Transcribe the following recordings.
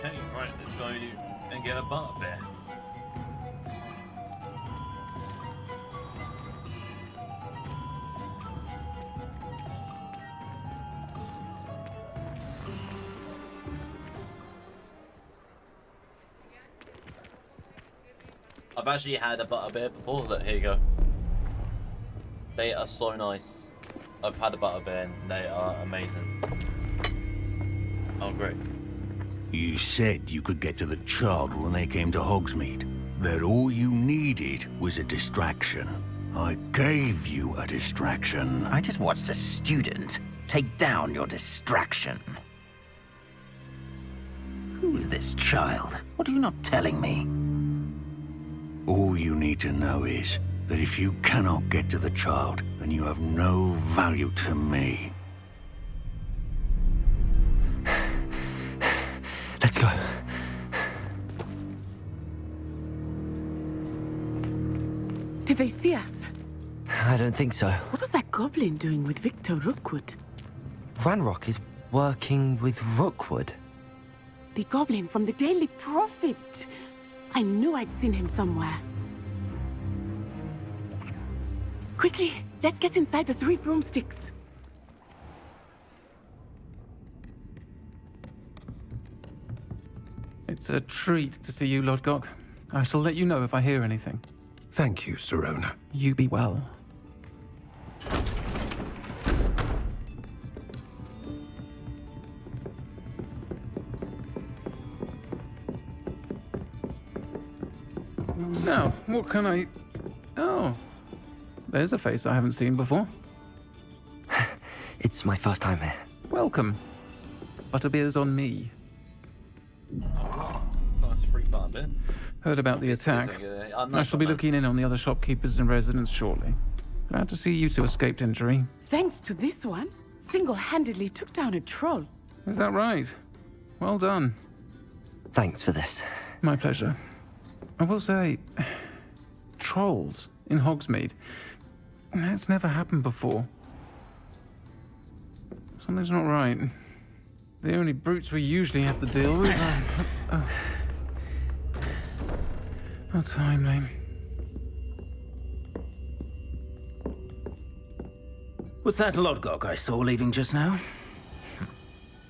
Okay, right, let's go and get a butterbeer. I've actually had a butterbeer before. Look, here you go. They are so nice. I've had a butterbeer and they are amazing. Oh, great. You said you could get to the child when they came to Hogsmeade. That all you needed was a distraction. I gave you a distraction. I just watched a student take down your distraction. Who is this child? What are you not telling me? All you need to know is that if you cannot get to the child, then you have no value to me. Let's go. Did they see us? I don't think so. What was that goblin doing with Victor Rookwood? Ranrock is working with Rookwood. The goblin from the Daily Prophet. I knew I'd seen him somewhere. Quickly, let's get inside the Three Broomsticks. It's a treat to see you, Lodgok. I shall let you know if I hear anything. Thank you, Sirona. You be well. Now, what can I... Oh, there's a face I haven't seen before. It's my first time here. Welcome. Butterbeer's on me. Oh, nice free butterbeer. Heard about the attack. I shall be looking in on the other shopkeepers and residents shortly. Glad to see you two escaped injury. Thanks to this one, single-handedly took down a troll. Is that right? Well done. Thanks for this. My pleasure. I will say, trolls in Hogsmeade. That's never happened before. Something's not right. The only brutes we usually have to deal with are... How timely. Was that Lodgok I saw leaving just now?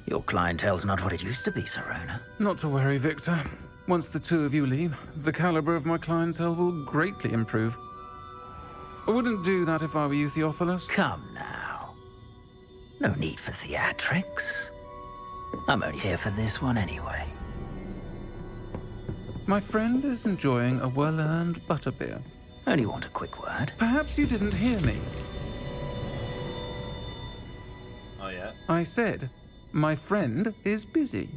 Your clientele's not what it used to be, Sirona. Not to worry, Victor. Once the two of you leave, the caliber of my clientele will greatly improve. I wouldn't do that if I were you, Theophilus. Come now. No need for theatrics. I'm only here for this one anyway. My friend is enjoying a well-earned butterbeer. Only want a quick word. Perhaps you didn't hear me. Oh, yeah? I said, my friend is busy.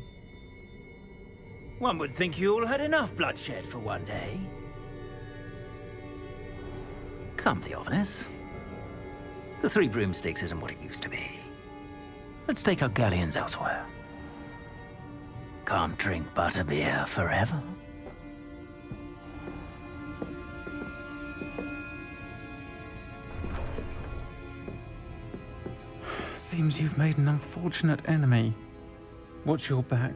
One would think you all had enough bloodshed for one day. Come, Theophilus. The Three Broomsticks isn't what it used to be. Let's take our galleons elsewhere. Can't drink butterbeer forever. Seems you've made an unfortunate enemy. Watch your back.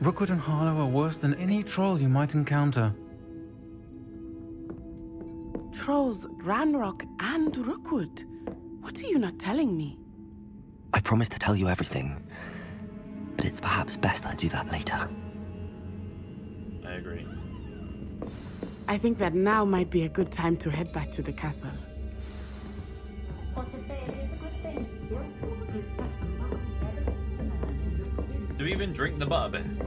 Rookwood and Harlow are worse than any troll you might encounter. Trolls, Ranrock, and Rookwood. What are you not telling me? I promise to tell you everything, but it's perhaps best I do that later. I agree. I think that now might be a good time to head back to the castle. Do we even drink the butterbeer?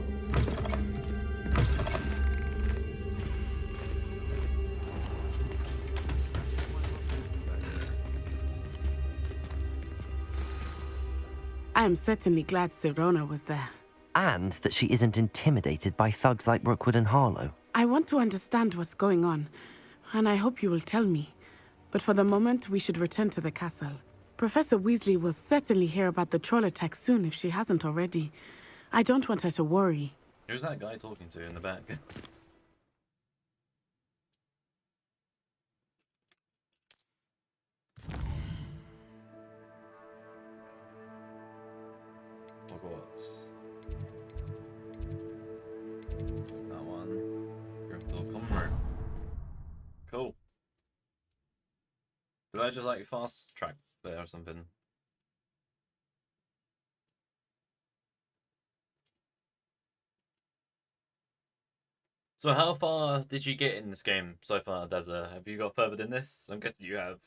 I am certainly glad Sirona was there. And that she isn't intimidated by thugs like Rookwood and Harlow. I want to understand what's going on, and I hope you will tell me. But for the moment, we should return to the castle. Professor Weasley will certainly hear about the troll attack soon if she hasn't already. I don't want her to worry. Who's that guy talking to in the back? Hogwarts. I just like fast track there or something? So how far did you get in this game so far, Dazza? Have you got further than this? I'm guessing you have.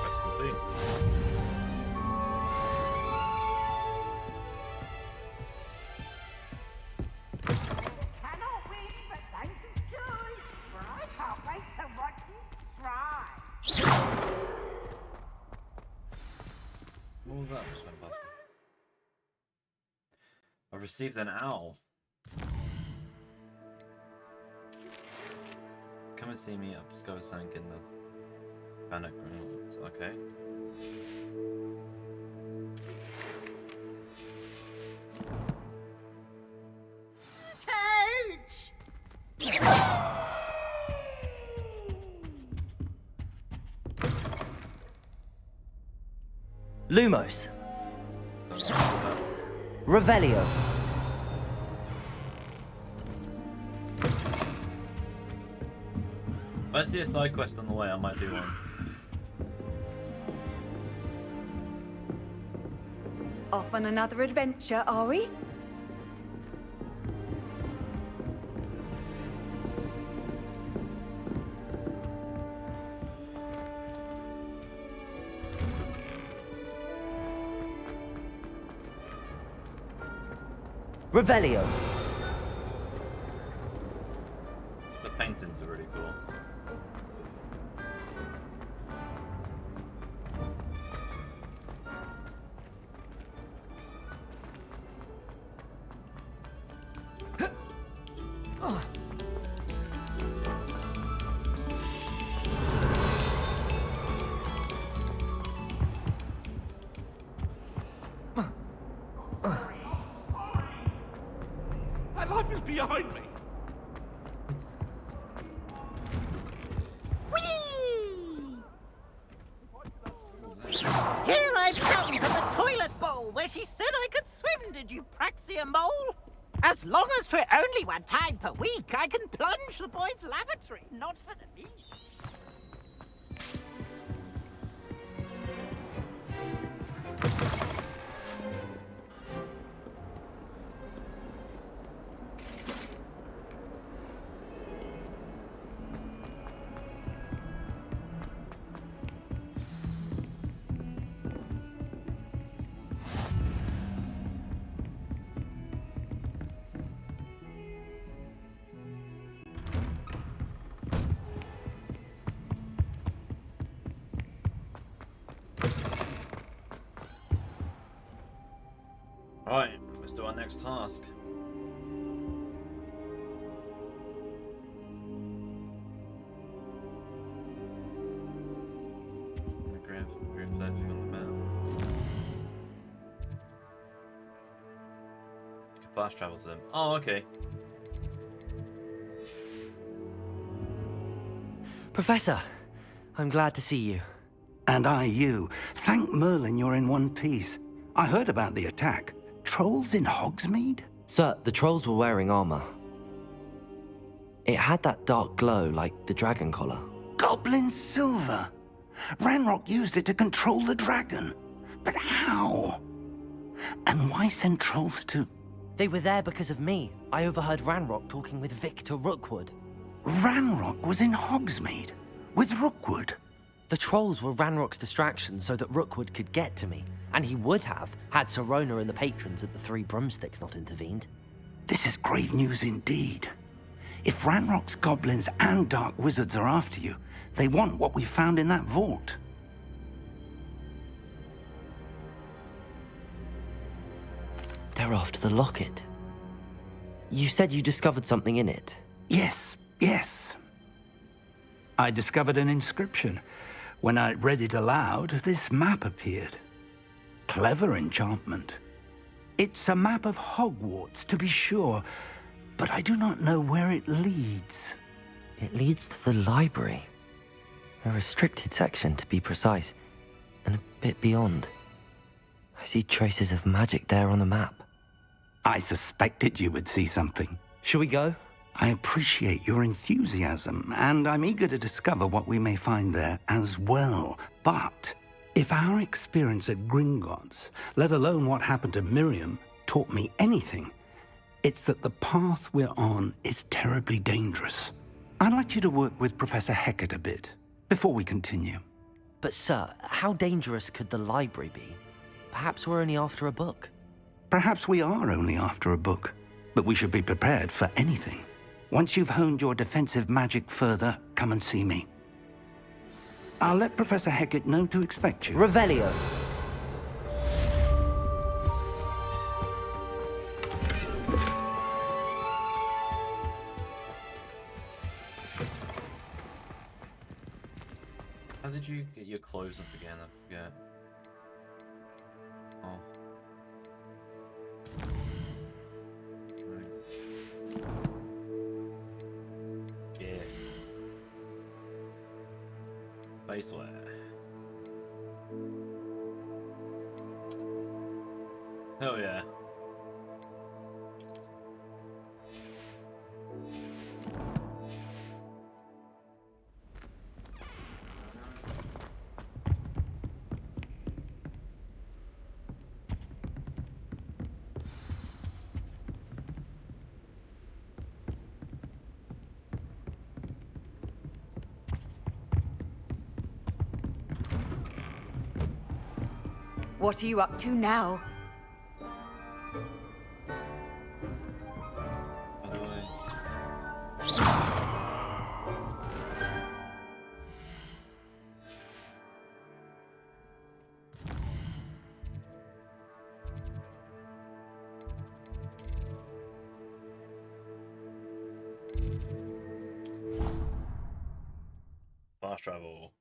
Press complete. Cannot win, but thanks to Joy, for I can't wait to watch you try. What was that? Just went past me. I received an owl. Come and see me. I've discovered something in the Bannock Grounds. Okay. Lumos. Revelio. If I see a side quest on the way, I might do one. Off on another adventure, are we? Revelio. The paintings are really cool. My life is behind me. Here I've come for the toilet bowl where she said I could swim, did you Praxia mole? As long as for only 1 time per week, I can plunge the boys' lavatory, not for the meat. Right, let's do our next task. Grab everything on the map. You can fast travel to them. Oh, okay. Professor, I'm glad to see you. And I you. Thank Merlin you're in one piece. I heard about the attack. Trolls in Hogsmeade? Sir, the trolls were wearing armor. It had that dark glow like the dragon collar. Goblin silver! Ranrock used it to control the dragon. But how? And why send trolls to... They were there because of me. I overheard Ranrock talking with Victor Rookwood. Ranrock was in Hogsmeade? With Rookwood? The trolls were Ranrock's distraction so that Rookwood could get to me. And he would have, had Sirona and the patrons at the Three Broomsticks not intervened. This is grave news indeed. If Ranrock's goblins and dark wizards are after you, they want what we found in that vault. They're after the locket. You said you discovered something in it. Yes, yes. I discovered an inscription. When I read it aloud, this map appeared. Clever enchantment. It's a map of Hogwarts, to be sure, but I do not know where it leads. It leads to the library. A restricted section, to be precise, and a bit beyond. I see traces of magic there on the map. I suspected you would see something. Shall we go? I appreciate your enthusiasm, and I'm eager to discover what we may find there as well. But if our experience at Gringotts, let alone what happened to Miriam, taught me anything, it's that the path we're on is terribly dangerous. I'd like you to work with Professor Hecat a bit before we continue. But sir, how dangerous could the library be? Perhaps we're only after a book. Perhaps we are only after a book, but we should be prepared for anything. Once you've honed your defensive magic further, come and see me. I'll let Professor Hecat know to expect you. Revelio. How did you get your clothes up again? I forget. Oh. Right. Yeah. Base wear. Oh yeah. What are you up to now? Fast travel.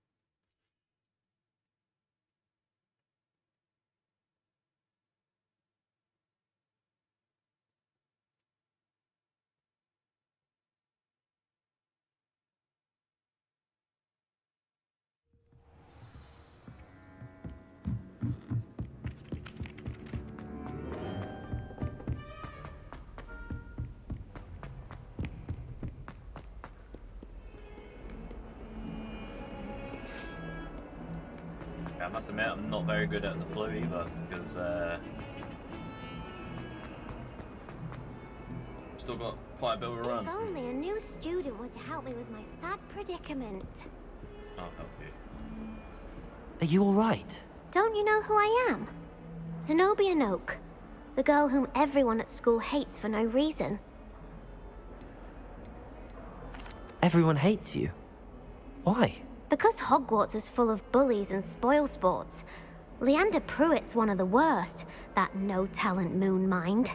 I must admit, I'm not very good at the blue either, because still got quite a bit of a run. If only a new student were to help me with my sad predicament. I'll help you. Are you alright? Don't you know who I am? Zenobia Noak, the girl whom everyone at school hates for no reason. Everyone hates you. Why? Because Hogwarts is full of bullies and spoilsports. Leander Pruitt's one of the worst, that no-talent moon mind.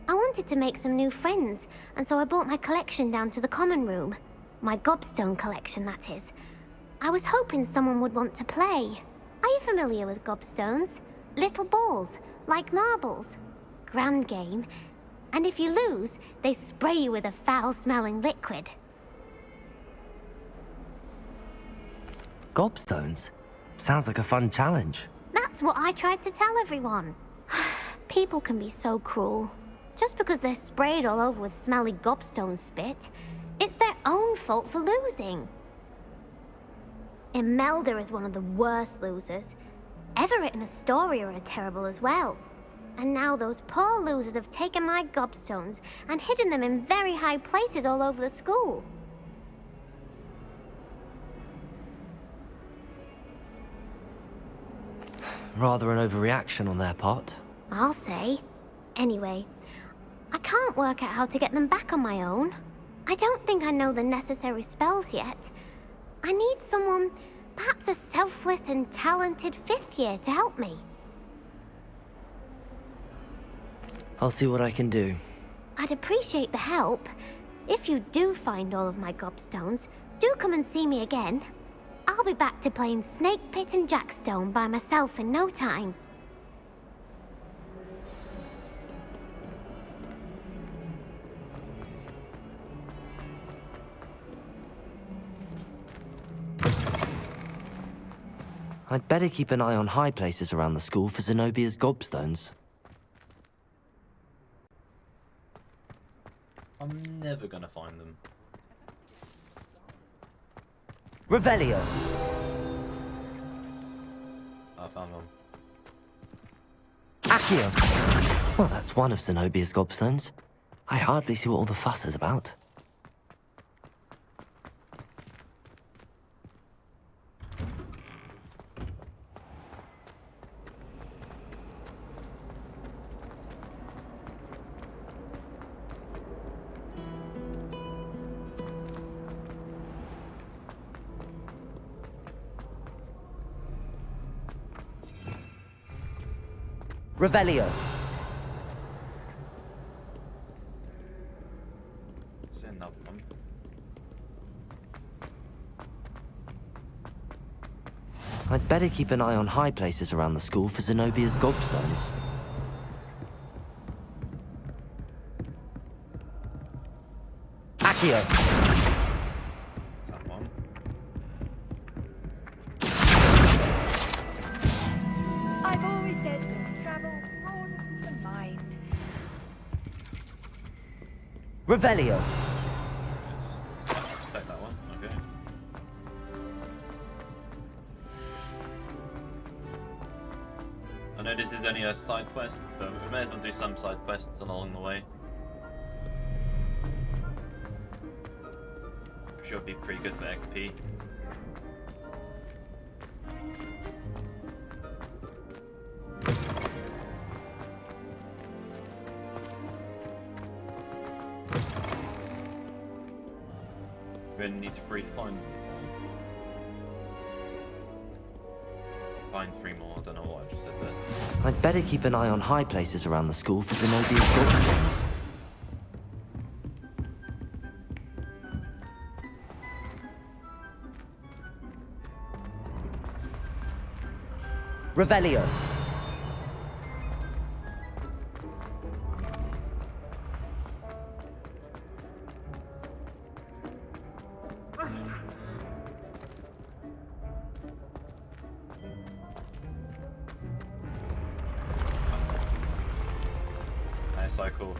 I wanted to make some new friends, and so I brought my collection down to the common room. My gobstone collection, that is. I was hoping someone would want to play. Are you familiar with gobstones? Little balls, like marbles. Grand game. And if you lose, they spray you with a foul-smelling liquid. Gobstones? Sounds like a fun challenge. That's what I tried to tell everyone. People can be so cruel. Just because they're sprayed all over with smelly gobstone spit, it's their own fault for losing. Imelda is one of the worst losers. Everett and Astoria are terrible as well. And now those poor losers have taken my gobstones and hidden them in very high places all over the school. Rather an overreaction on their part. I'll say. Anyway, I can't work out how to get them back on my own. I don't think I know the necessary spells yet. I need someone, perhaps a selfless and talented fifth year to help me. I'll see what I can do. I'd appreciate the help. If you do find all of my gobstones, do come and see me again. I'll be back to playing Snake Pit and Jackstone by myself in no time. I'd better keep an eye on high places around the school for Zenobia's gobstones. I'm never gonna find them. Revelio! I found them. Accio! Well, that's one of Zenobia's gobstones. I hardly see what all the fuss is about. Revelio. Is there another one? I'd better keep an eye on high places around the school for Zenobia's gobstones. Accio! Is that one? I've always said that travel broadens the mind. Revelio. I didn't expect that one. Okay. I know this is only a side quest, but we may as well do some side quests along the way. I'm sure it'd be pretty good for XP. We only need to find 3 more. I don't know what I just said there. I'd better keep an eye on high places around the school for Zenobia's gobstones. Revelio. That's so cool.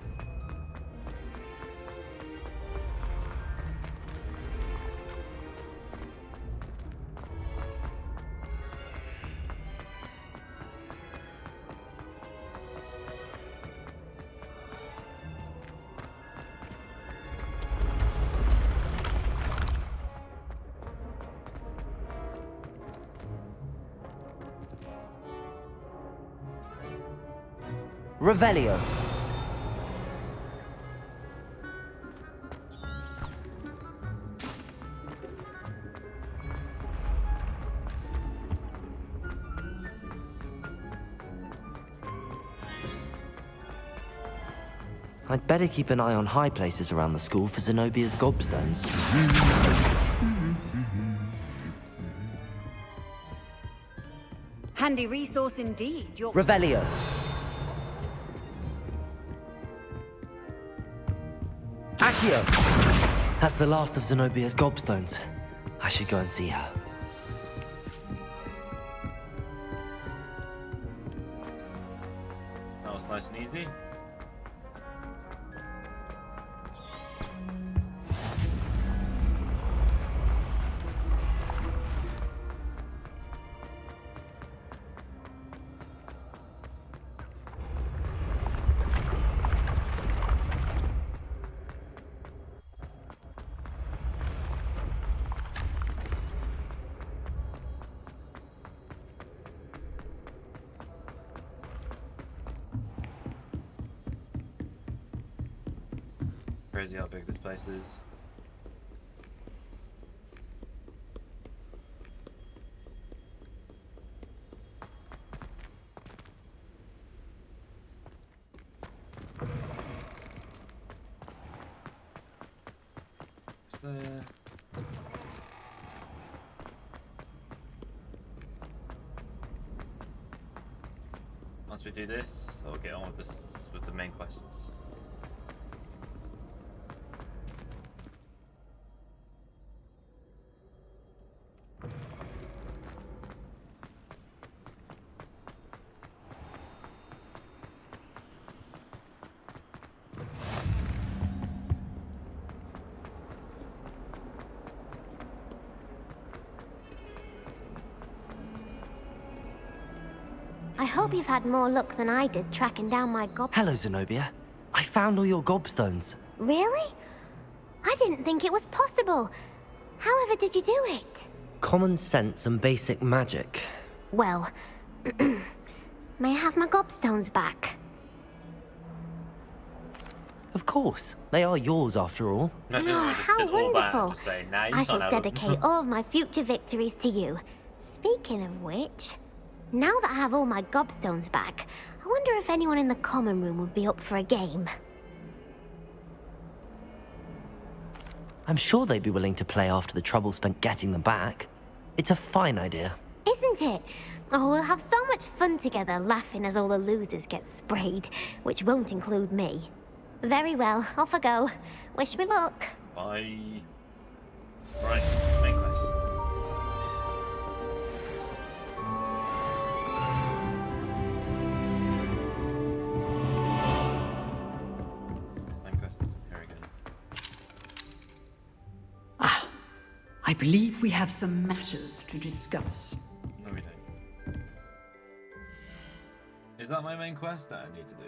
Revelio. I'd better keep an eye on high places around the school for Zenobia's gobstones. Handy resource indeed. Your Revelio. Accio! That's the last of Zenobia's gobstones. I should go and see her. That was nice and easy. Crazy how big this place is. Is there... Once we do this, I'll get on with this with the main quests. hope you've had more luck than I did tracking down my gob... Hello, Zenobia. I found all your gobstones. Really? I didn't think it was possible. However did you do it? Common sense and basic magic. Well, may I have my gobstones back? Of course. They are yours after all. Oh, how wonderful. I shall dedicate all of my future victories to you. Speaking of which, now that I have all my gobstones back, I wonder if anyone in the common room would be up for a game. I'm sure they'd be willing to play after the trouble spent getting them back. It's a fine idea. Isn't it? Oh, we'll have so much fun together laughing as all the losers get sprayed, which won't include me. Very well, off I go. Wish me luck. Bye. Right, main quest. Main quest is here again. Ah, I believe we have some matters to discuss. No, we don't. Is that my main quest that I need to do?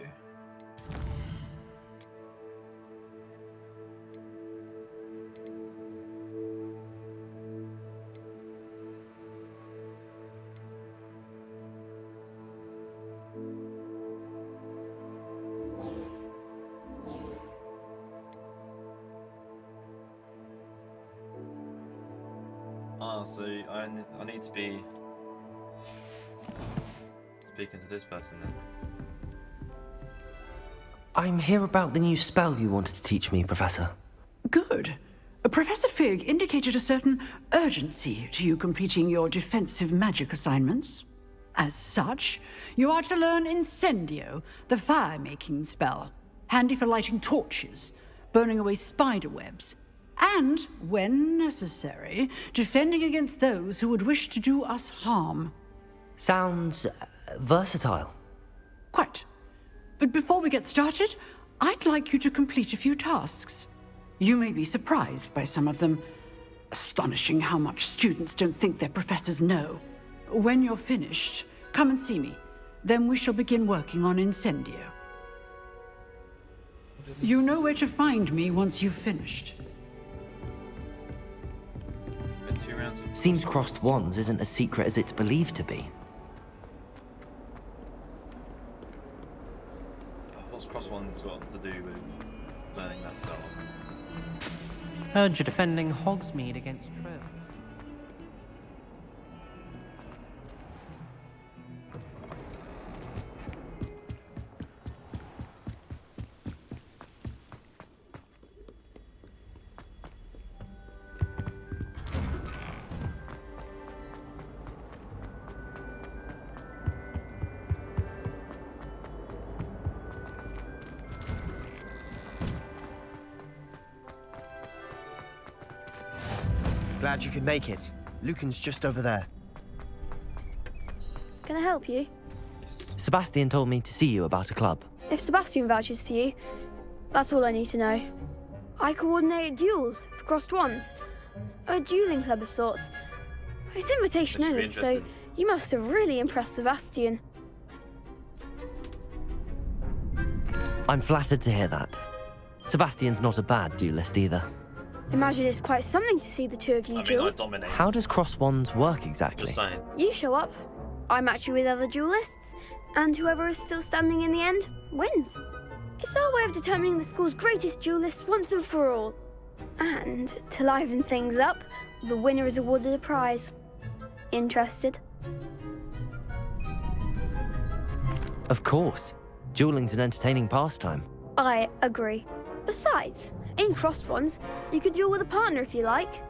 Ah, so I need to be speaking to this person then. I'm here about the new spell you wanted to teach me, Professor. Good. Professor Fig indicated a certain urgency to you completing your defensive magic assignments. As such, you are to learn Incendio, the fire-making spell, handy for lighting torches, burning away spider webs, and, when necessary, defending against those who would wish to do us harm. Sounds versatile. Quite. But before we get started, I'd like you to complete a few tasks. You may be surprised by some of them. Astonishing how much students don't think their professors know. When you're finished, come and see me. Then we shall begin working on Incendio. You know where to find me once you've finished. Seems crossed wands isn't as secret as it's believed to be. What's cross one's got to do with learning that spell? Heard you're defending Hogsmeade against Trill. Glad you could make it. Lucan's just over there. Can I help you? Sebastian told me to see you about a club. If Sebastian vouches for you, that's all I need to know. I coordinate duels for crossed wands. A dueling club of sorts. It's invitation only, so you must have really impressed Sebastian. I'm flattered to hear that. Sebastian's not a bad duelist either. Imagine it's quite something to see the two of you duel. How does cross wands work exactly? Just saying. You show up, I match you with other duelists, and whoever is still standing in the end wins. It's our way of determining the school's greatest duelist once and for all. And to liven things up, the winner is awarded a prize. Interested? Of course. Dueling's an entertaining pastime. I agree. Besides, in crossed wands, you can duel with a partner if you like.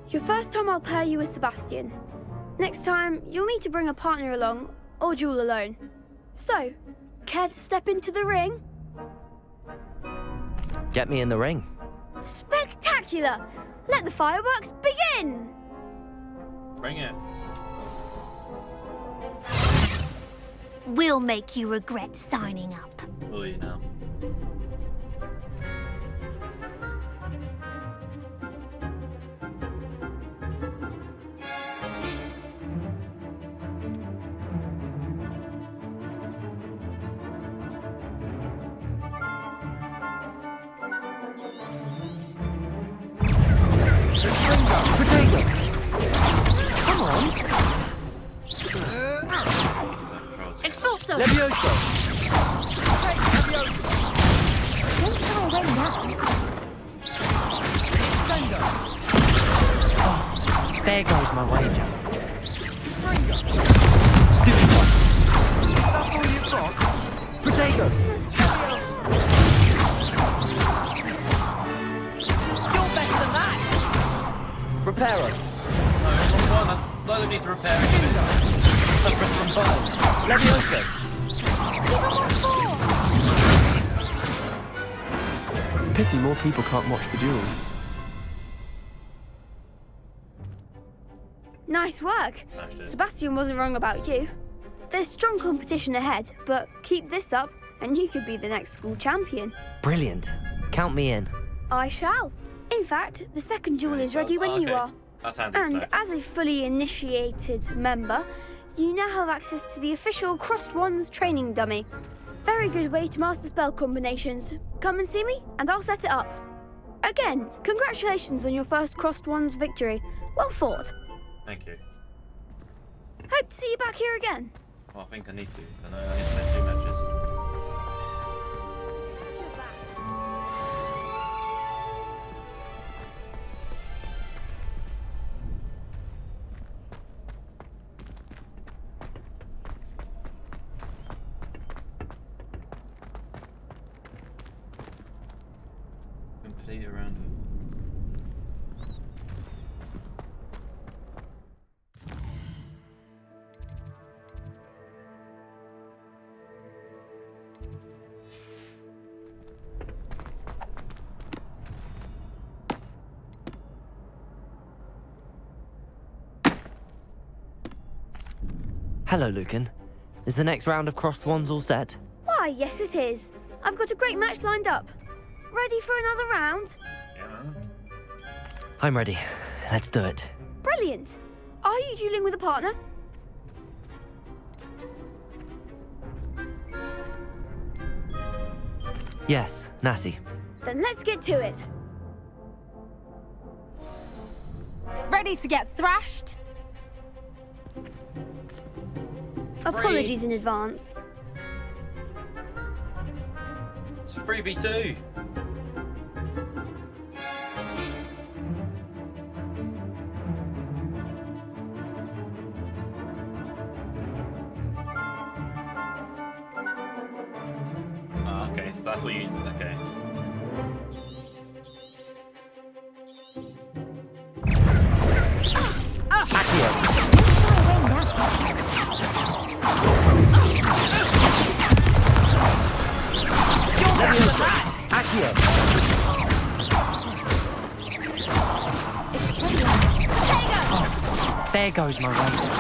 Your first time I'll pair you with Sebastian. Next time, you'll need to bring a partner along, or duel alone. So, care to step into the ring? Get me in the ring. Spectacular! Let the fireworks begin! Bring it. We'll make you regret signing up. Will you now? Protego! Come on! Expulso! Levioso! Don't throw away now. There goes my wager. Stupid one. That's all you've got? Protego! You're better than that! Reparo! No, wrong one. I don't need to repair anything. I pressed the wrong button. Levioso! Pity more people can't watch the duels. Nice work. Smashed it. Sebastian wasn't wrong about you. There's strong competition ahead, but keep this up and you could be the next school champion. Brilliant. Count me in. I shall. In fact, the second duel is ready when you okay. are. That's handy to And know. as a fully initiated member, you now have access to the official Crossed Wands training dummy. Very good way to master spell combinations. Come and see me, and I'll set it up. Again, congratulations on your first Crossed Wands victory. Well fought. Thank you. Hope to see you back here again. Well, I think I need to. I know I need to play 2 matches. Complete around it. Hello, Lucan. Is the next round of Crossed Wands all set? Why, yes it is. I've got a great match lined up. Ready for another round? Yeah. I'm ready. Let's do it. Brilliant. Are you dueling with a partner? Yes, Natty. Then let's get to it. Ready to get thrashed? Apologies in advance. It's 3v2. Okay, so that's what you. Okay. There goes my wager.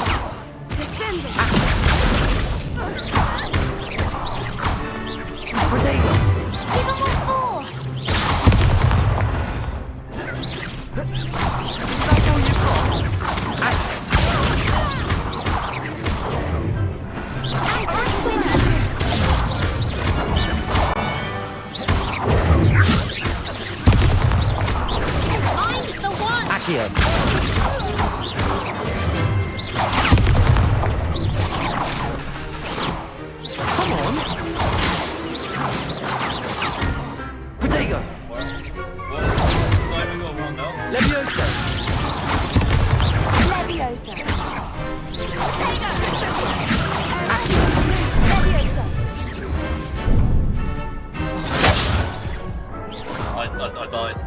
I died.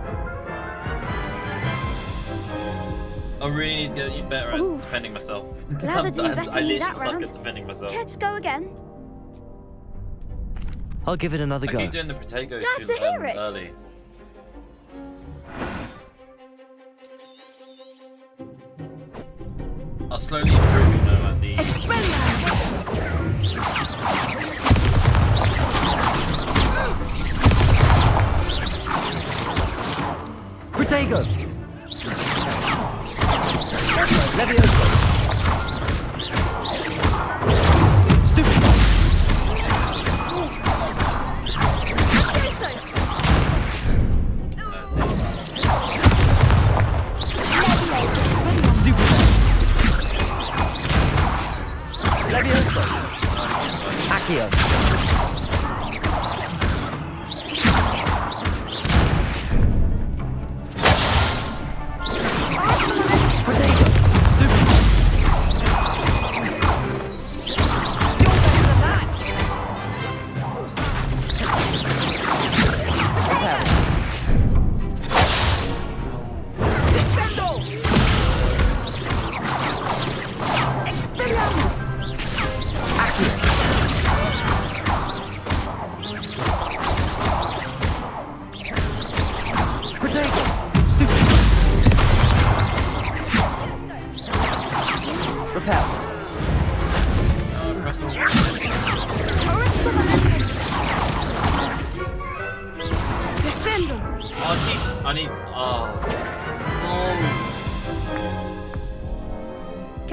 I really need to get better at defending myself. Glad I didn't bet on you that suck round. at defending myself. Care to go again? I'll give it another go. I keep doing the Protego Glad to hear it. early. I'll slowly improve though at the. Protego! Levioso! Stupid!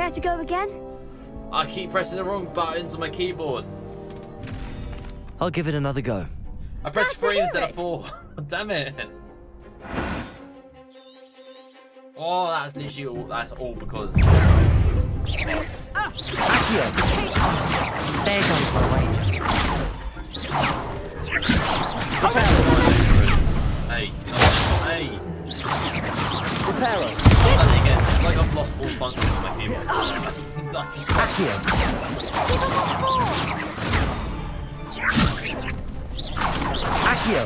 Care to go again? I keep pressing the wrong buttons on my keyboard. I'll give it another go. I pressed 3 instead of 4. Damn it. Oh, that's literally all. That's all because. Accio! There goes my wager. Hey. Hey. Reparo. I've done it again. It's like I've lost all functions on my keyboard. Accio! Accio!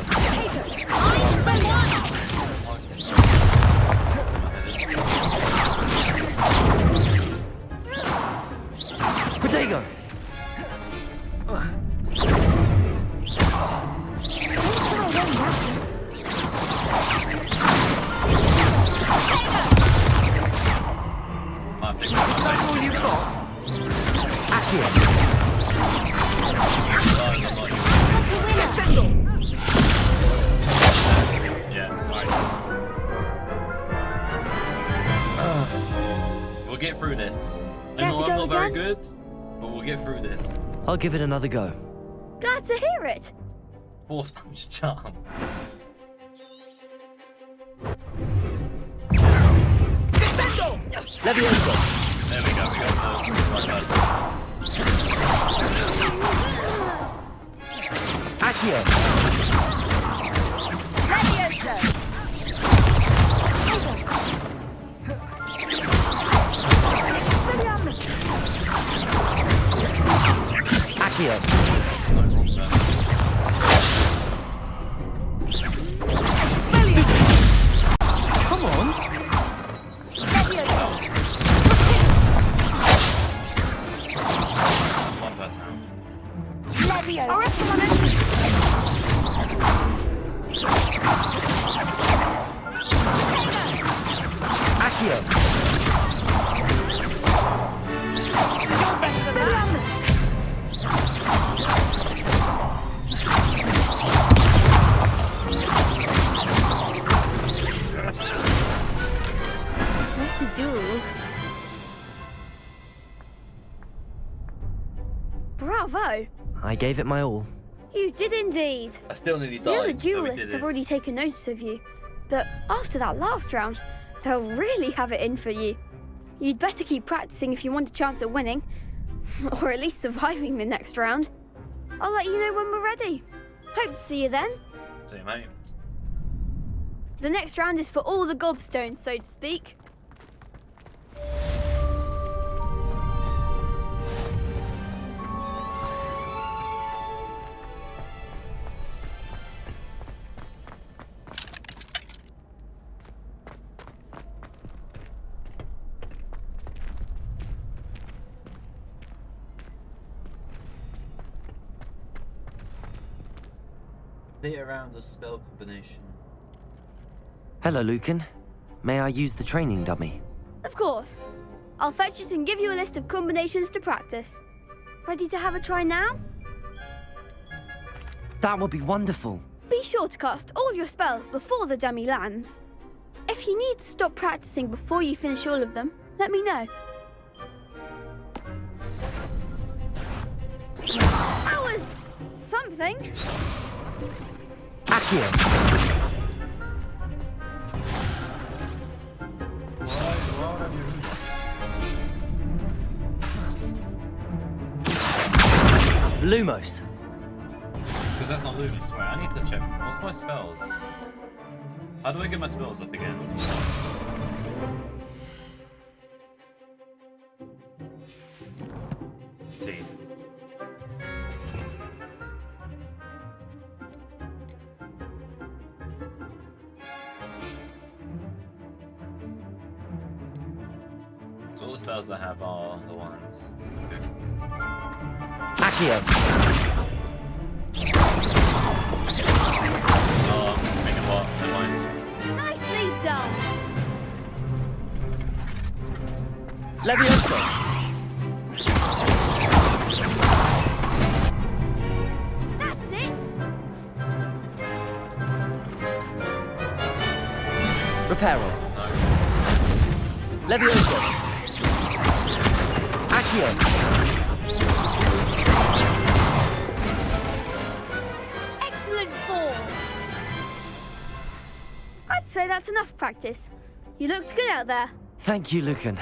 Protego! That's all you've got? Accio! Yeah, right. We'll get through this. I know I'm not very good, but we'll get through this. I'll give it another go. Glad to hear it. 4th time's a charm. Levioso! There we go, we got the right person. Accio! Accio! Come on! One person out. Accio! What a duel. Bravo! I gave it my all. You did indeed. I still nearly The died. other but we duelists did have it. already taken notice of you. But after that last round, they'll really have it in for you. You'd better keep practicing if you want a chance at winning. Or at least surviving the next round. I'll let you know when we're ready. Hope to see you then. See you, mate. The next round is for all the gobstones, so to speak. Beat around a spell combination. Hello, Lucan. May I use the training dummy? Of course. I'll fetch it and give you a list of combinations to practice. Ready to have a try now? That would be wonderful. Be sure to cast all your spells before the dummy lands. If you need to stop practicing before you finish all of them, let me know. That was something. Accio! Lumos. Because that's not Lumos. Wait, I need to check. What's my spells? How do I get my spells up again? T. So all the spells I have are the ones. Okay. Accio! Oh, making what? Never mind. Nicely done. Levioso! That's it. Reparo. Levioso! Accio! Excellent form! I'd say that's enough practice. You looked good out there. Thank you, Lucan.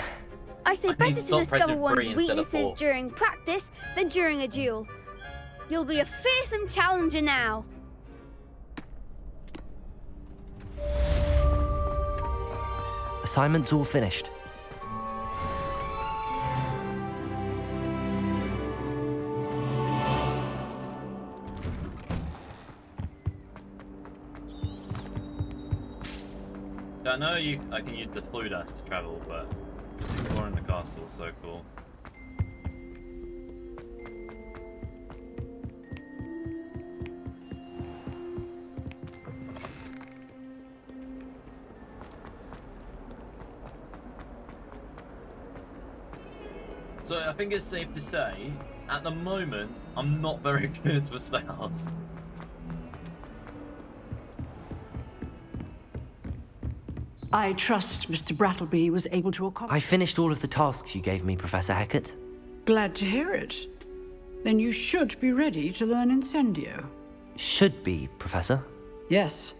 I say I better mean, to stop discover pressing one's 3 instead of weaknesses 4. during practice than during a duel. You'll be a fearsome challenger now. Assignment's all finished. I know I can use the flue dust to travel, but just exploring the castle is so cool. So I think it's safe to say, at the moment, I'm not very good with spells. I trust Mr. Brattleby was able to accomplish. I finished all of the tasks you gave me, Professor Hecat. Glad to hear it. Then you should be ready to learn Incendio. Should be, Professor. Yes.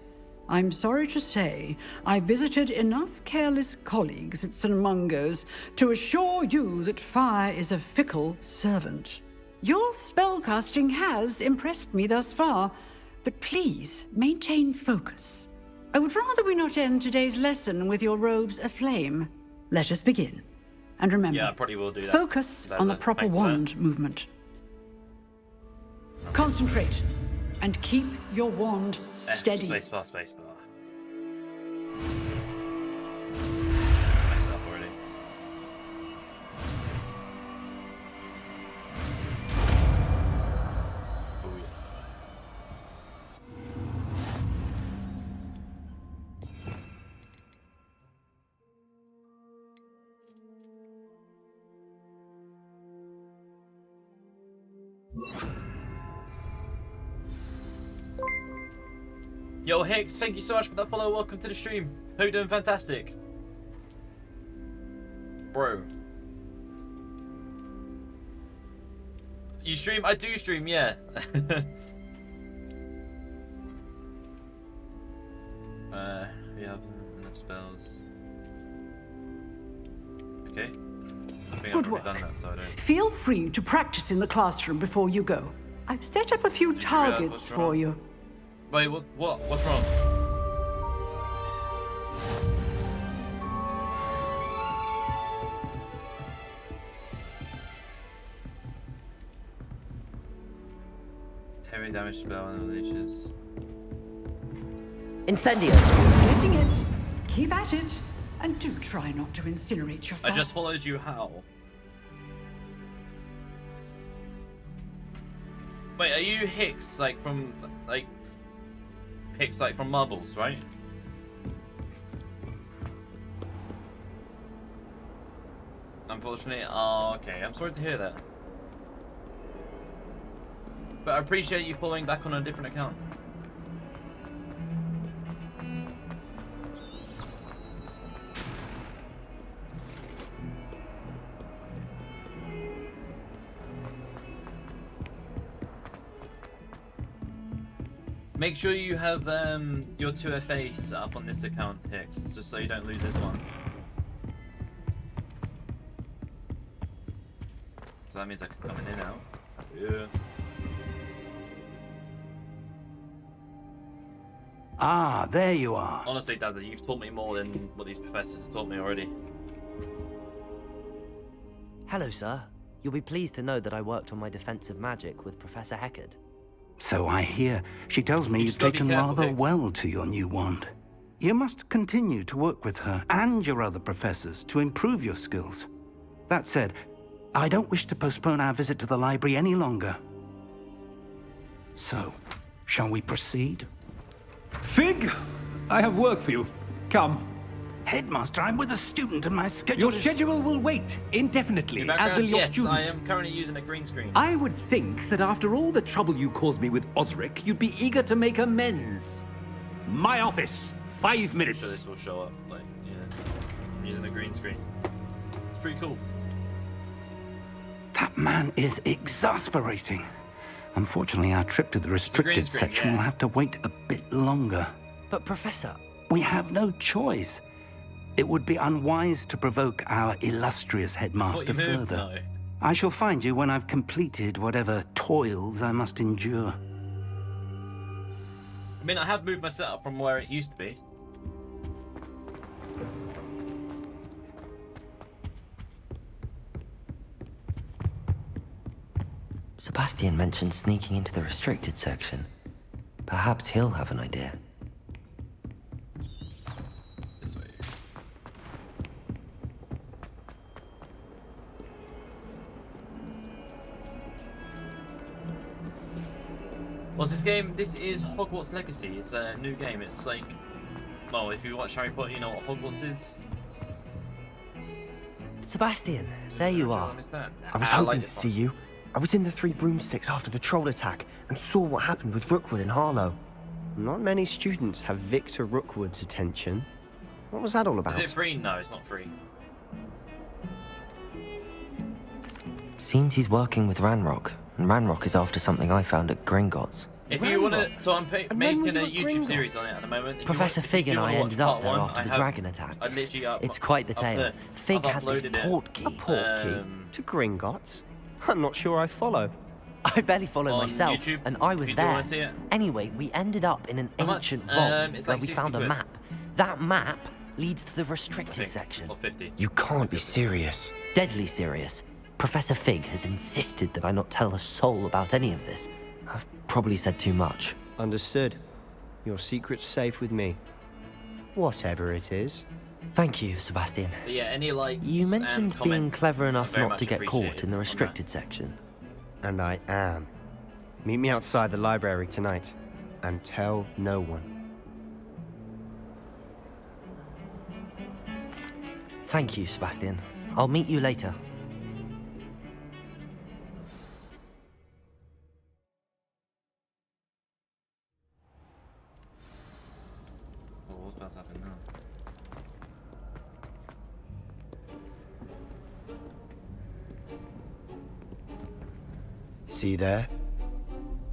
I'm sorry to say, I visited enough careless colleagues at St. Mungo's to assure you that fire is a fickle servant. Your spellcasting has impressed me thus far, but please maintain focus. I would rather we not end today's lesson with your robes aflame. Let us begin. And remember, Yeah, I probably will do that. focus on the proper Thanks for that. wand movement. Concentrate and keep your wand steady. Spacebar, spacebar. Messed up already. Oh yeah. Yo, Hicks, thank you so much for that follow. Welcome to the stream. Hope you're doing fantastic. Bro. You stream? I do stream, yeah. We have enough spells. Okay. I think Good I've work. already done that, so I don't. Feel free to practice in the classroom before you go. I've set up a few Did you realize targets what's for wrong? you. Wait, what? What's wrong? Heavy damage spell and unleashes. Incendio! Getting it. Keep at it. And do try not to incinerate yourself. I just followed you. How? Wait, are you Hicks like from Hicks like from Marbles, right? Unfortunately, oh, okay. I'm sorry to hear that. But I appreciate you following back on a different account. Make sure you have your 2FA set up on this account, Hicks, just so you don't lose this one. So that means I can come in and out. Yeah. Ah, there you are. Honestly, Dada, you've taught me more than what these professors have taught me already. Hello, sir. You'll be pleased to know that I worked on my defensive magic with Professor Hecat. So I hear. She tells me You you've still be taken careful, rather Hicks. well to your new wand. You must continue to work with her and your other professors to improve your skills. That said, I don't wish to postpone our visit to the library any longer. So, shall we proceed? Fig, I have work for you. Come. Headmaster, I'm with a student and my schedule Your is... schedule will wait indefinitely, Your as will background? your Yes, student. I am currently using a green screen. I would think that after all the trouble you caused me with Osric, you'd be eager to make amends. My office, 5 I'm sure minutes. this will show up. Like, yeah, I'm using a green screen. It's pretty cool. man is exasperating. Unfortunately, our trip to the restricted screen, section will have to wait a bit longer. But Professor... We have no choice. It would be unwise to provoke our illustrious headmaster further. No. I shall find you when I've completed whatever toils I must endure. I mean, I have moved my setup from where it used to be. Sebastian mentioned sneaking into the restricted section. Perhaps he'll have an idea. This way. What's this game? This is Hogwarts Legacy. It's a new game. It's like, well, if you watch Harry Potter, you know what Hogwarts is. Sebastian, there you are. I was hoping to see you. I was in the Three Broomsticks after the troll attack and saw what happened with Rookwood and Harlow. Not many students have Victor Rookwood's attention. What was that all about? Is it free? No, it's not free. Seems he's working with Ranrock, and Ranrock is after something I found at Gringotts. If you want to, so I'm making a YouTube series on it at the moment. Professor Fig and I ended up there after the dragon attack. It's quite the tale. Fig had this port key. A port key? To Gringotts? I'm not sure I follow. I barely followed On myself, YouTube, and I was if you do there. wanna see it. Anyway, we ended up in an How much? ancient vault It's where like we 60 found a quid. map. That map leads to the restricted section. Or 50. You can't be serious. Deadly serious. Professor Fig has insisted that I not tell a soul about any of this. I've probably said too much. Understood. Your secret's safe with me. Whatever it is. Thank you, Sebastian. But yeah, any likes You mentioned and being comments clever are enough very not much to get caught appreciated in the on that. restricted section. And I am. Meet me outside the library tonight. And tell no one. Thank you, Sebastian. I'll meet you later. Oh, what's about to happen now? See there?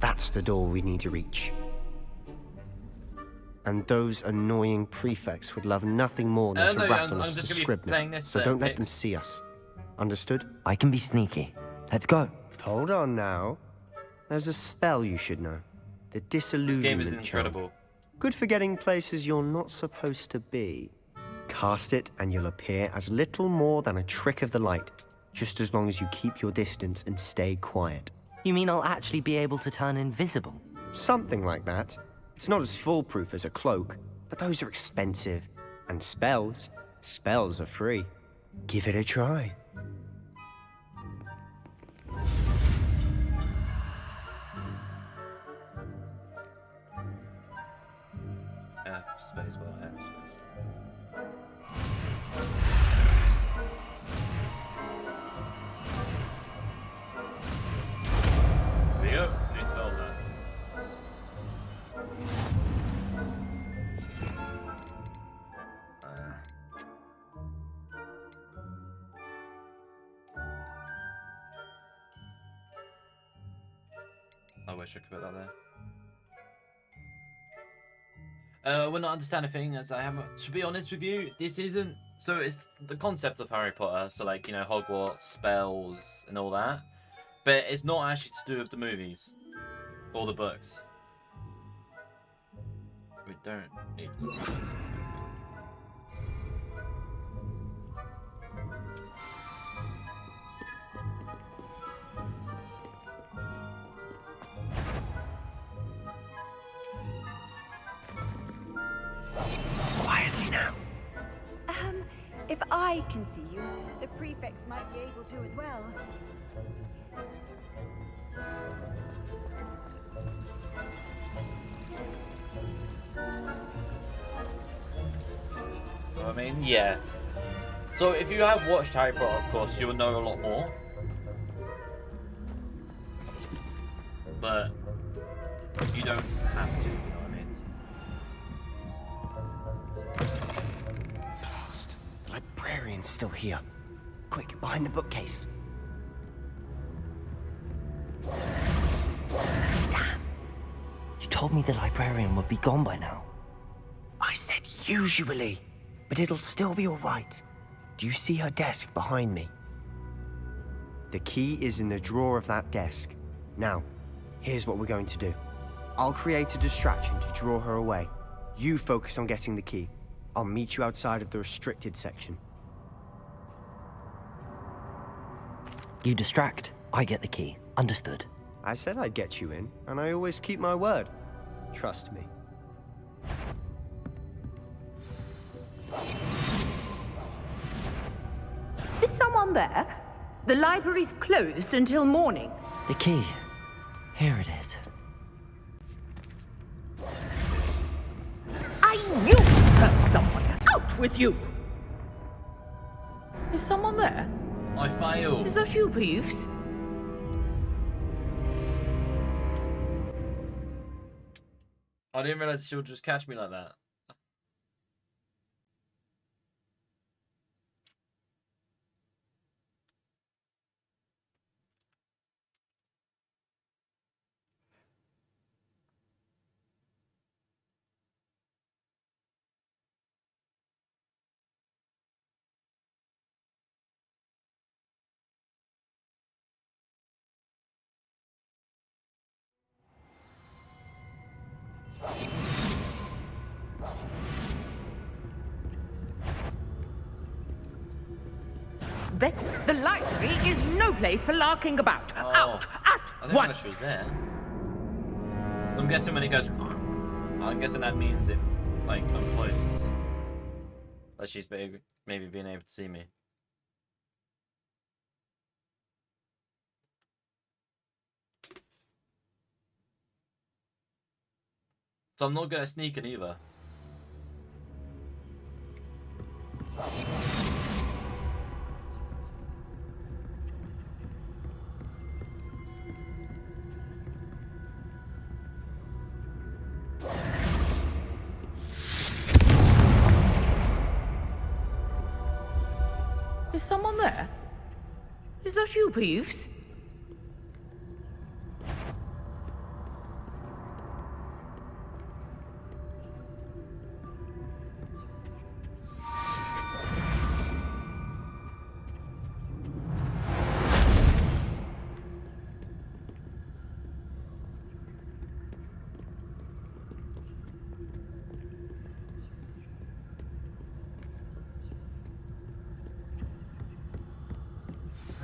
That's the door we need to reach. And those annoying prefects would love nothing more than to No, rat on I'm us just to gonna be Scribner, playing this, so don't let Pix. them see us. Understood? I can be sneaky. Let's go. Hold on now. There's a spell you should know. The Disillusionment This game is Charm. incredible. Good for getting places you're not supposed to be. Cast it and you'll appear as little more than a trick of the light, just as long as you keep your distance and stay quiet. You mean I'll actually be able to turn invisible? Something like that. It's not as foolproof as a cloak, but those are expensive. And spells are free. Give it a try. F spacebar, F spacebar. There you go. New spell there. I wish I could put that there. We're not understanding a thing as I haven't. To be honest with you, this isn't. So it's the concept of Harry Potter, so like, you know, Hogwarts, spells, and all that. But it's not actually to do with the movies or the books. We don't need. Quietly now. If I can see you, the prefects might be able to as well. So, I mean, yeah. So if you have watched Harry Potter, of course, you will know a lot more. But you don't have to, you know what I mean? Blast. The librarian's still here. Quick, behind the bookcase. Damn. You told me the librarian would be gone by now. I said usually, but it'll still be all right. Do you see her desk behind me? The key is in the drawer of that desk. Now, here's what we're going to do. I'll create a distraction to draw her away. You focus on getting the key. I'll meet you outside of the restricted section. You distract, I get the key. Understood. I said I'd get you in, and I always keep my word. Trust me. Is someone there? The library's closed until morning. The key. Here it is. I knew you'd hurt someone. Out with you! Is someone there? I failed. Is that you, Peeves? I didn't realize she would just catch me like that. Betty, the library is no place for larking about. Oh, Out! I At didn't know once! she was there. I'm guessing when it goes, I'm guessing that means it, like, I'm close. Like she's maybe being able to see me. So I'm not good at sneaking either. Is someone there? Is that you, Peeves?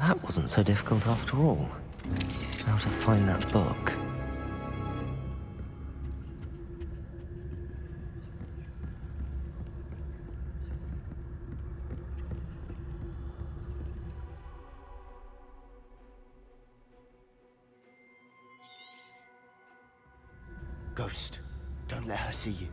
That wasn't so difficult after all. How to find that book. Ghost, don't let her see you.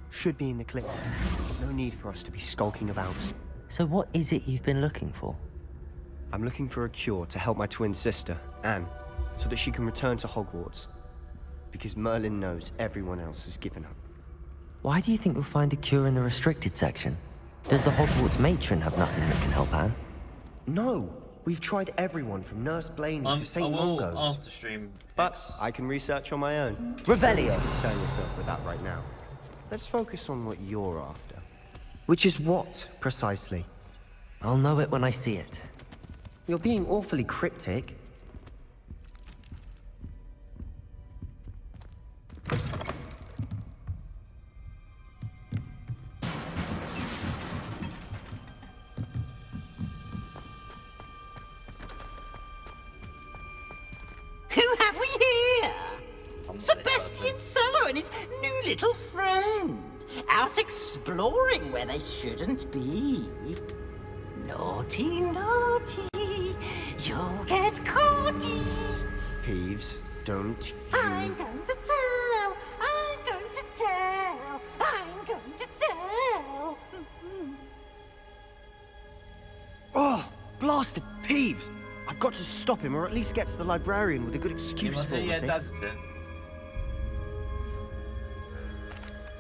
Should be in the clip. There's no need for us to be skulking about. So what is it you've been looking for? I'm looking for a cure to help my twin sister, Anne, so that she can return to Hogwarts. Because Merlin knows everyone else has given up. Why do you think we'll find a cure in the restricted section? Does the Hogwarts matron have nothing that can help Anne? No! We've tried everyone from Nurse Blaney to St. Mungo's. After stream. But I can research on my own. Revelio! Don't concern yourself with that right now. Let's focus on what you're after. Which is what, precisely? I'll know it when I see it. You're being awfully cryptic. Who have we here? his new little friend, out exploring where they shouldn't be. Naughty, naughty, you'll get caughty. Peeves, don't I'm going to tell, I'm going to tell, I'm going to tell. Oh, blasted Peeves! I've got to stop him, or at least get to the librarian with a good excuse for all of this.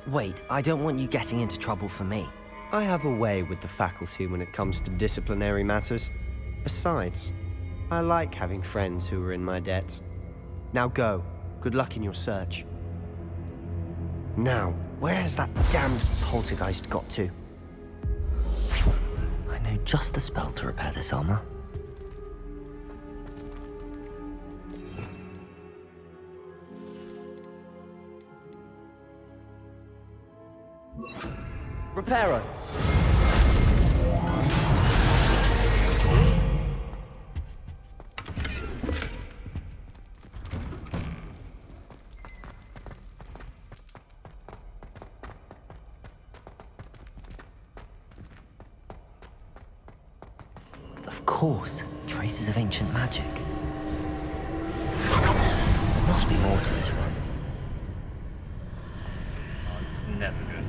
Wait, I don't want you getting into trouble for me. I have a way with the faculty when it comes to disciplinary matters. Besides, I like having friends who are in my debt. Now go. Good luck in your search. Now, where has that damned poltergeist got to? I know just the spell to repair this armor. Reparo. Of course, traces of ancient magic. There must be more to this one. Oh, it's never good.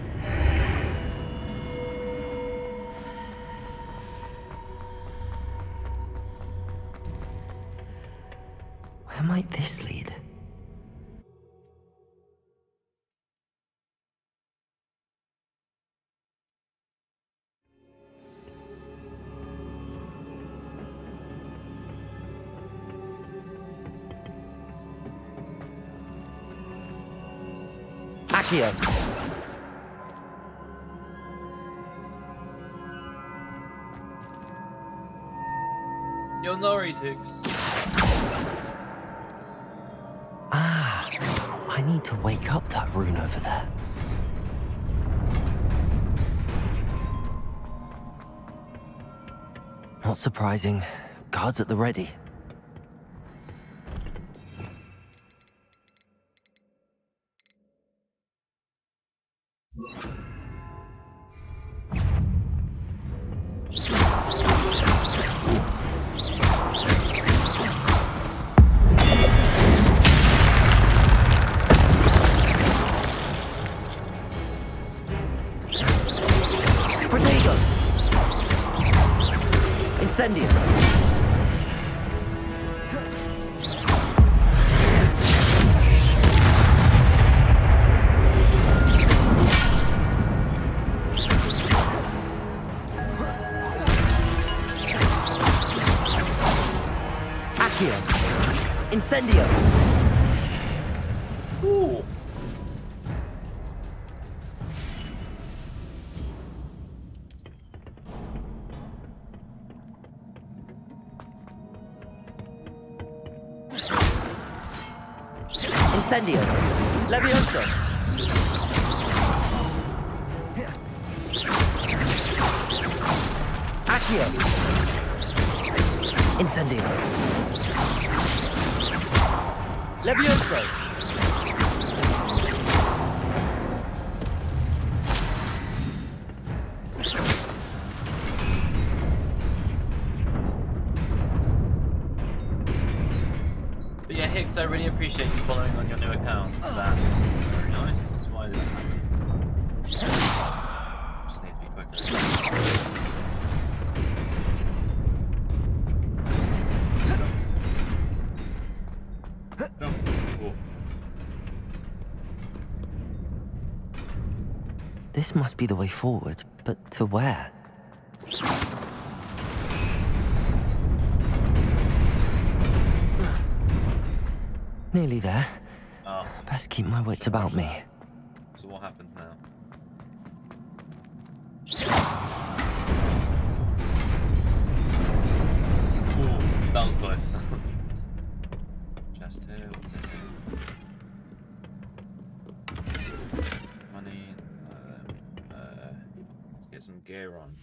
Where might this lead? Accio. Yo, Norris Hooks. Ah, I need to wake up that rune over there. Not surprising. Guards at the ready. Protego! Incendio! Accio! Incendio! Ooh. Incendio! Levioso! Accio! Incendio! Levioso! But yeah, Hicks, I really appreciate you following on your new account. That's very nice. Why did that happen? Just need to be quicker. Jump. Cool. This must be the way forward, but to where? Nearly there. Oh. Best keep my wits about me. So what happens now? Ooh, that was close. Just here, what's in here? Money. Let's get some gear on.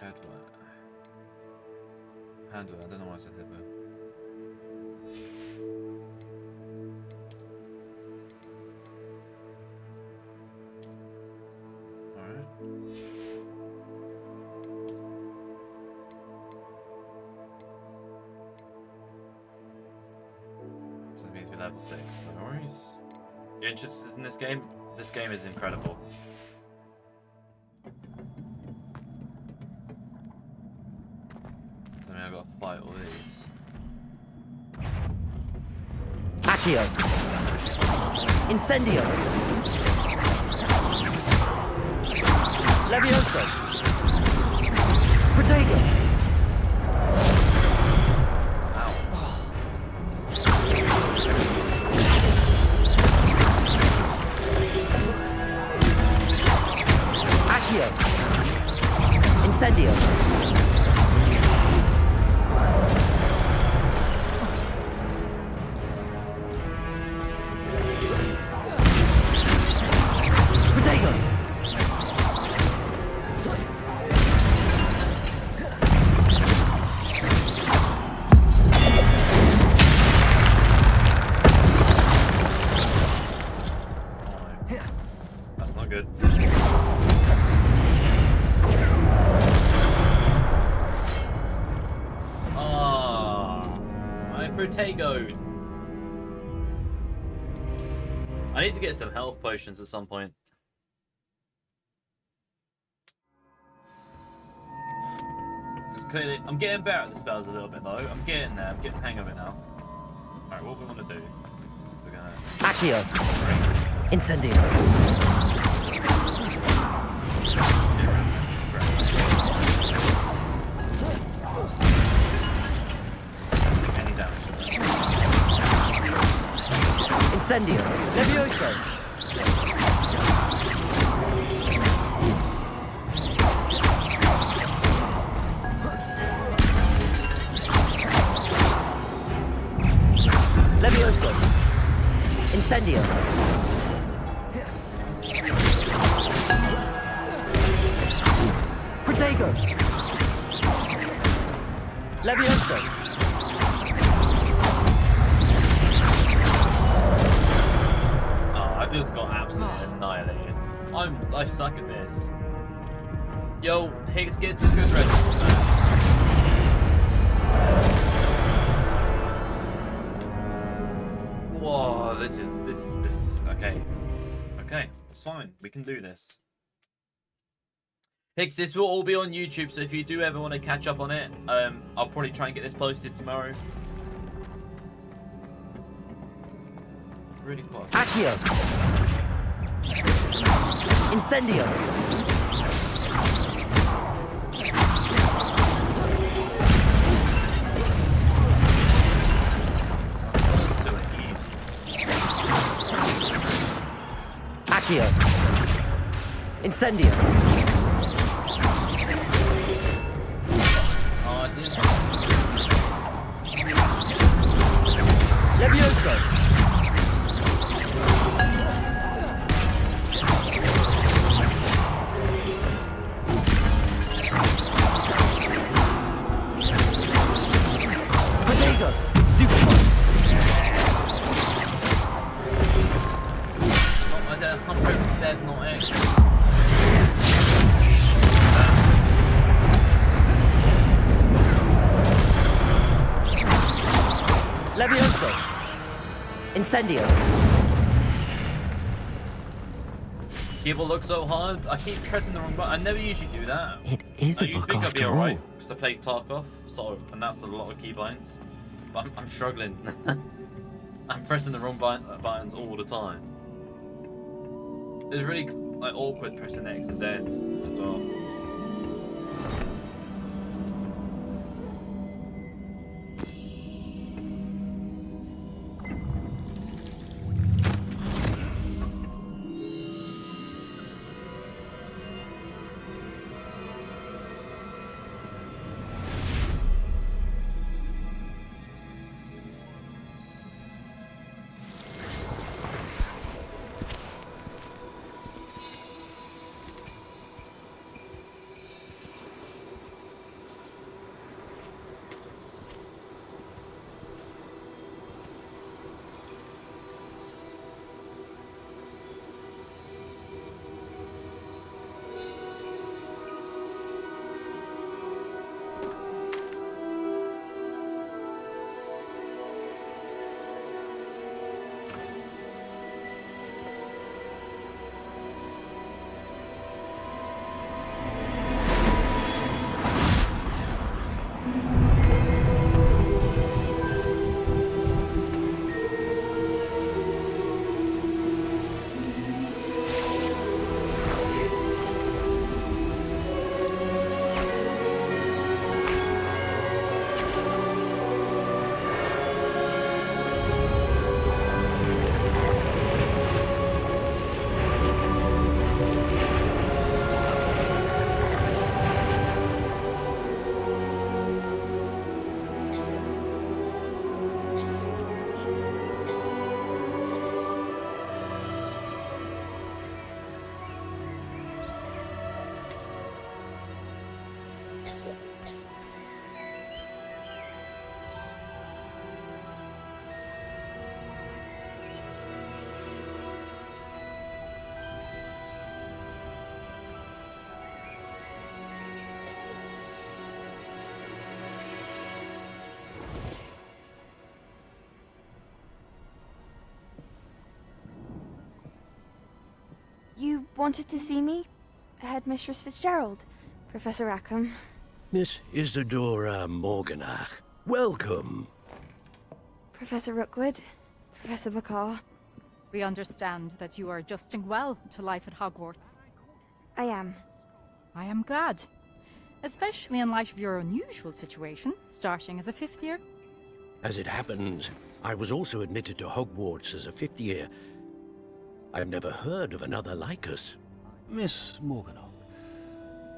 Headwear. Handwear, I don't know why I said headwear. level 6. No worries. You're interested in this game? This game is incredible. I mean, I've got to fight all these. Accio. Incendio. Levioso. Protego. Accio. Incendio. Protego. That's not good. I Protegoed. I need to get some health potions at some point. Clearly, I'm getting better at the spells a little bit though. I'm getting there. I'm getting the hang of it now. Alright, what we want to do? We're gonna... Accio. Incendio. Any damage. Incendio. Levioso. Levioso. Incendio. Protego. Levioso. Oh, I just got absolutely annihilated. I suck at this. Yo, Higgs, get some good resistance, man. Whoa, this is okay. Okay, it's fine. We can do this. Hicks, this will all be on YouTube, so if you do ever want to catch up on it, I'll probably try and get this posted tomorrow. Really fun. Accio. Incendio. Accio. Incendio. Levioso. Protego. Stupid one. I'm pressing Z, not X. Levioso. Incendio. People look so hard. I keep pressing the wrong button. I never usually do that. It is a you book think I'd be after alright all. because I play Tarkov, so and that's a lot of keybinds. But I'm struggling. I'm pressing the wrong buttons all the time. It's really like awkward pressing X and Z as well. You wanted to see me? Headmistress Fitzgerald, Professor Rackham. Miss Isadora Morganach, welcome. Professor Rookwood, Professor Bakar. We understand that you are adjusting well to life at Hogwarts. I am. I am glad. Especially in light of your unusual situation, starting as a 5th year. As it happens, I was also admitted to Hogwarts as a 5th year. I've never heard of another like us. Miss Morganoth,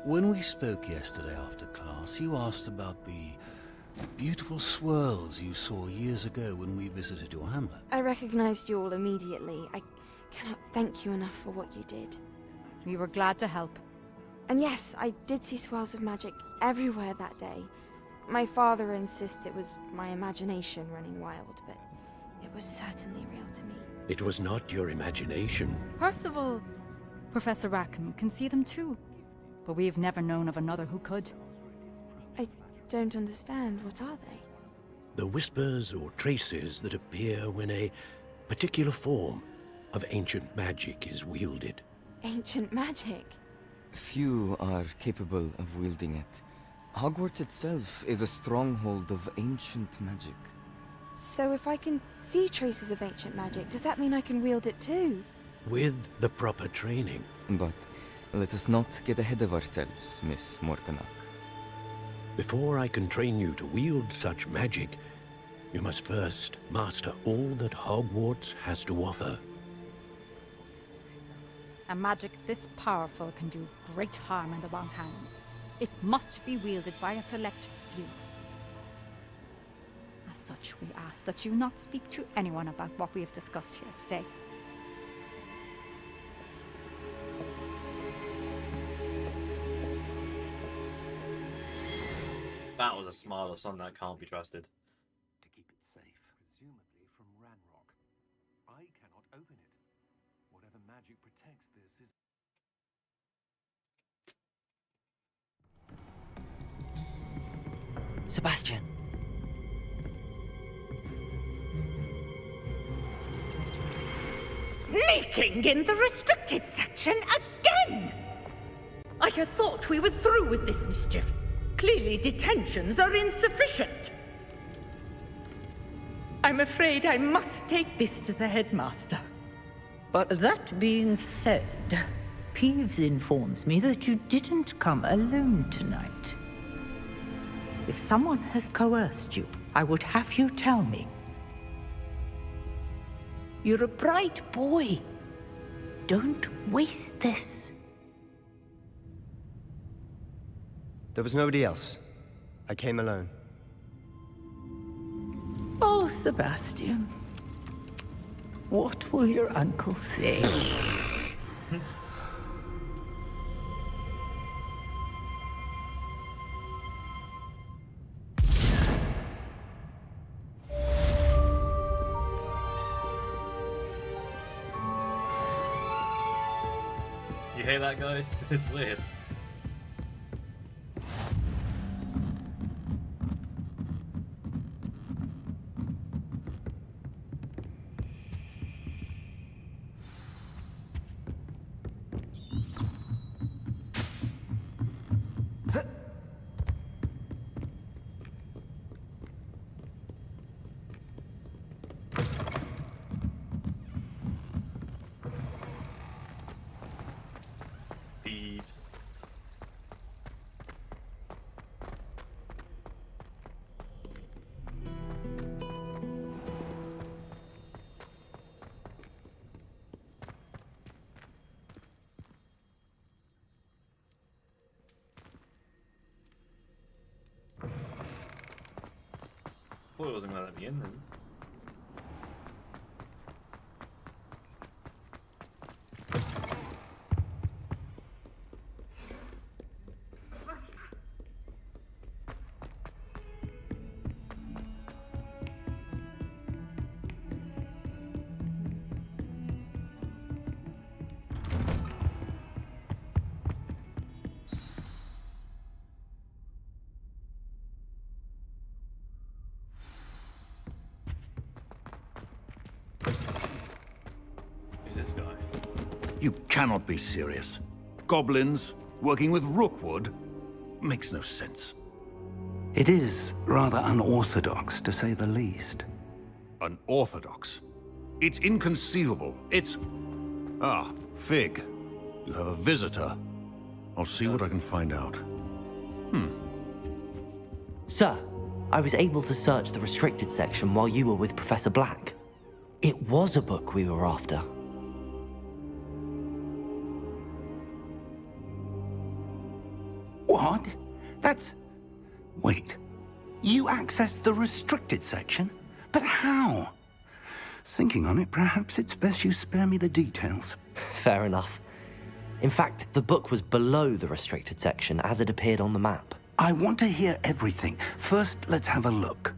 when we spoke yesterday after class, you asked about the beautiful swirls you saw years ago when we visited your hamlet. I recognized you all immediately. I cannot thank you enough for what you did. We were glad to help. And yes, I did see swirls of magic everywhere that day. My father insists it was my imagination running wild, but it was certainly real to me. It was not your imagination. Percival, Professor Rackham can see them too. But we've never known of another who could. I don't understand. What are they? The whispers or traces that appear when a particular form of ancient magic is wielded. Ancient magic? Few are capable of wielding it. Hogwarts itself is a stronghold of ancient magic. So if I can see traces of ancient magic, does that mean I can wield it too? With the proper training. But let us not get ahead of ourselves, Miss Morganach. Before I can train you to wield such magic, you must first master all that Hogwarts has to offer. A magic this powerful can do great harm in the wrong hands. It must be wielded by a select few. As such, we ask that you not speak to anyone about what we have discussed here today. That was a smile of someone that can't be trusted. To keep it safe, presumably from Ranrock. I cannot open it. Whatever magic protects this is... Sebastian. Sneaking in the restricted section again! I had thought we were through with this mischief. Clearly detentions are insufficient. I'm afraid I must take this to the headmaster. But that being said, Peeves informs me that you didn't come alone tonight. If someone has coerced you, I would have you tell me. You're a bright boy. Don't waste this. There was nobody else. I came alone. Oh, Sebastian. What will your uncle say? You hear that, guys? It's weird. Thieves. Thought it wasn't gonna let me in then. You cannot be serious. Goblins working with Rookwood? Makes no sense. It is rather unorthodox, to say the least. Unorthodox? It's inconceivable. It's... Ah, Fig. You have a visitor. I'll see what I can find out. Sir, I was able to search the restricted section while you were with Professor Black. It was a book we were after. What? That's... Wait. You accessed the restricted section? But how? Thinking on it, perhaps it's best you spare me the details. Fair enough. In fact, the book was below the restricted section as it appeared on the map. I want to hear everything. First, let's have a look.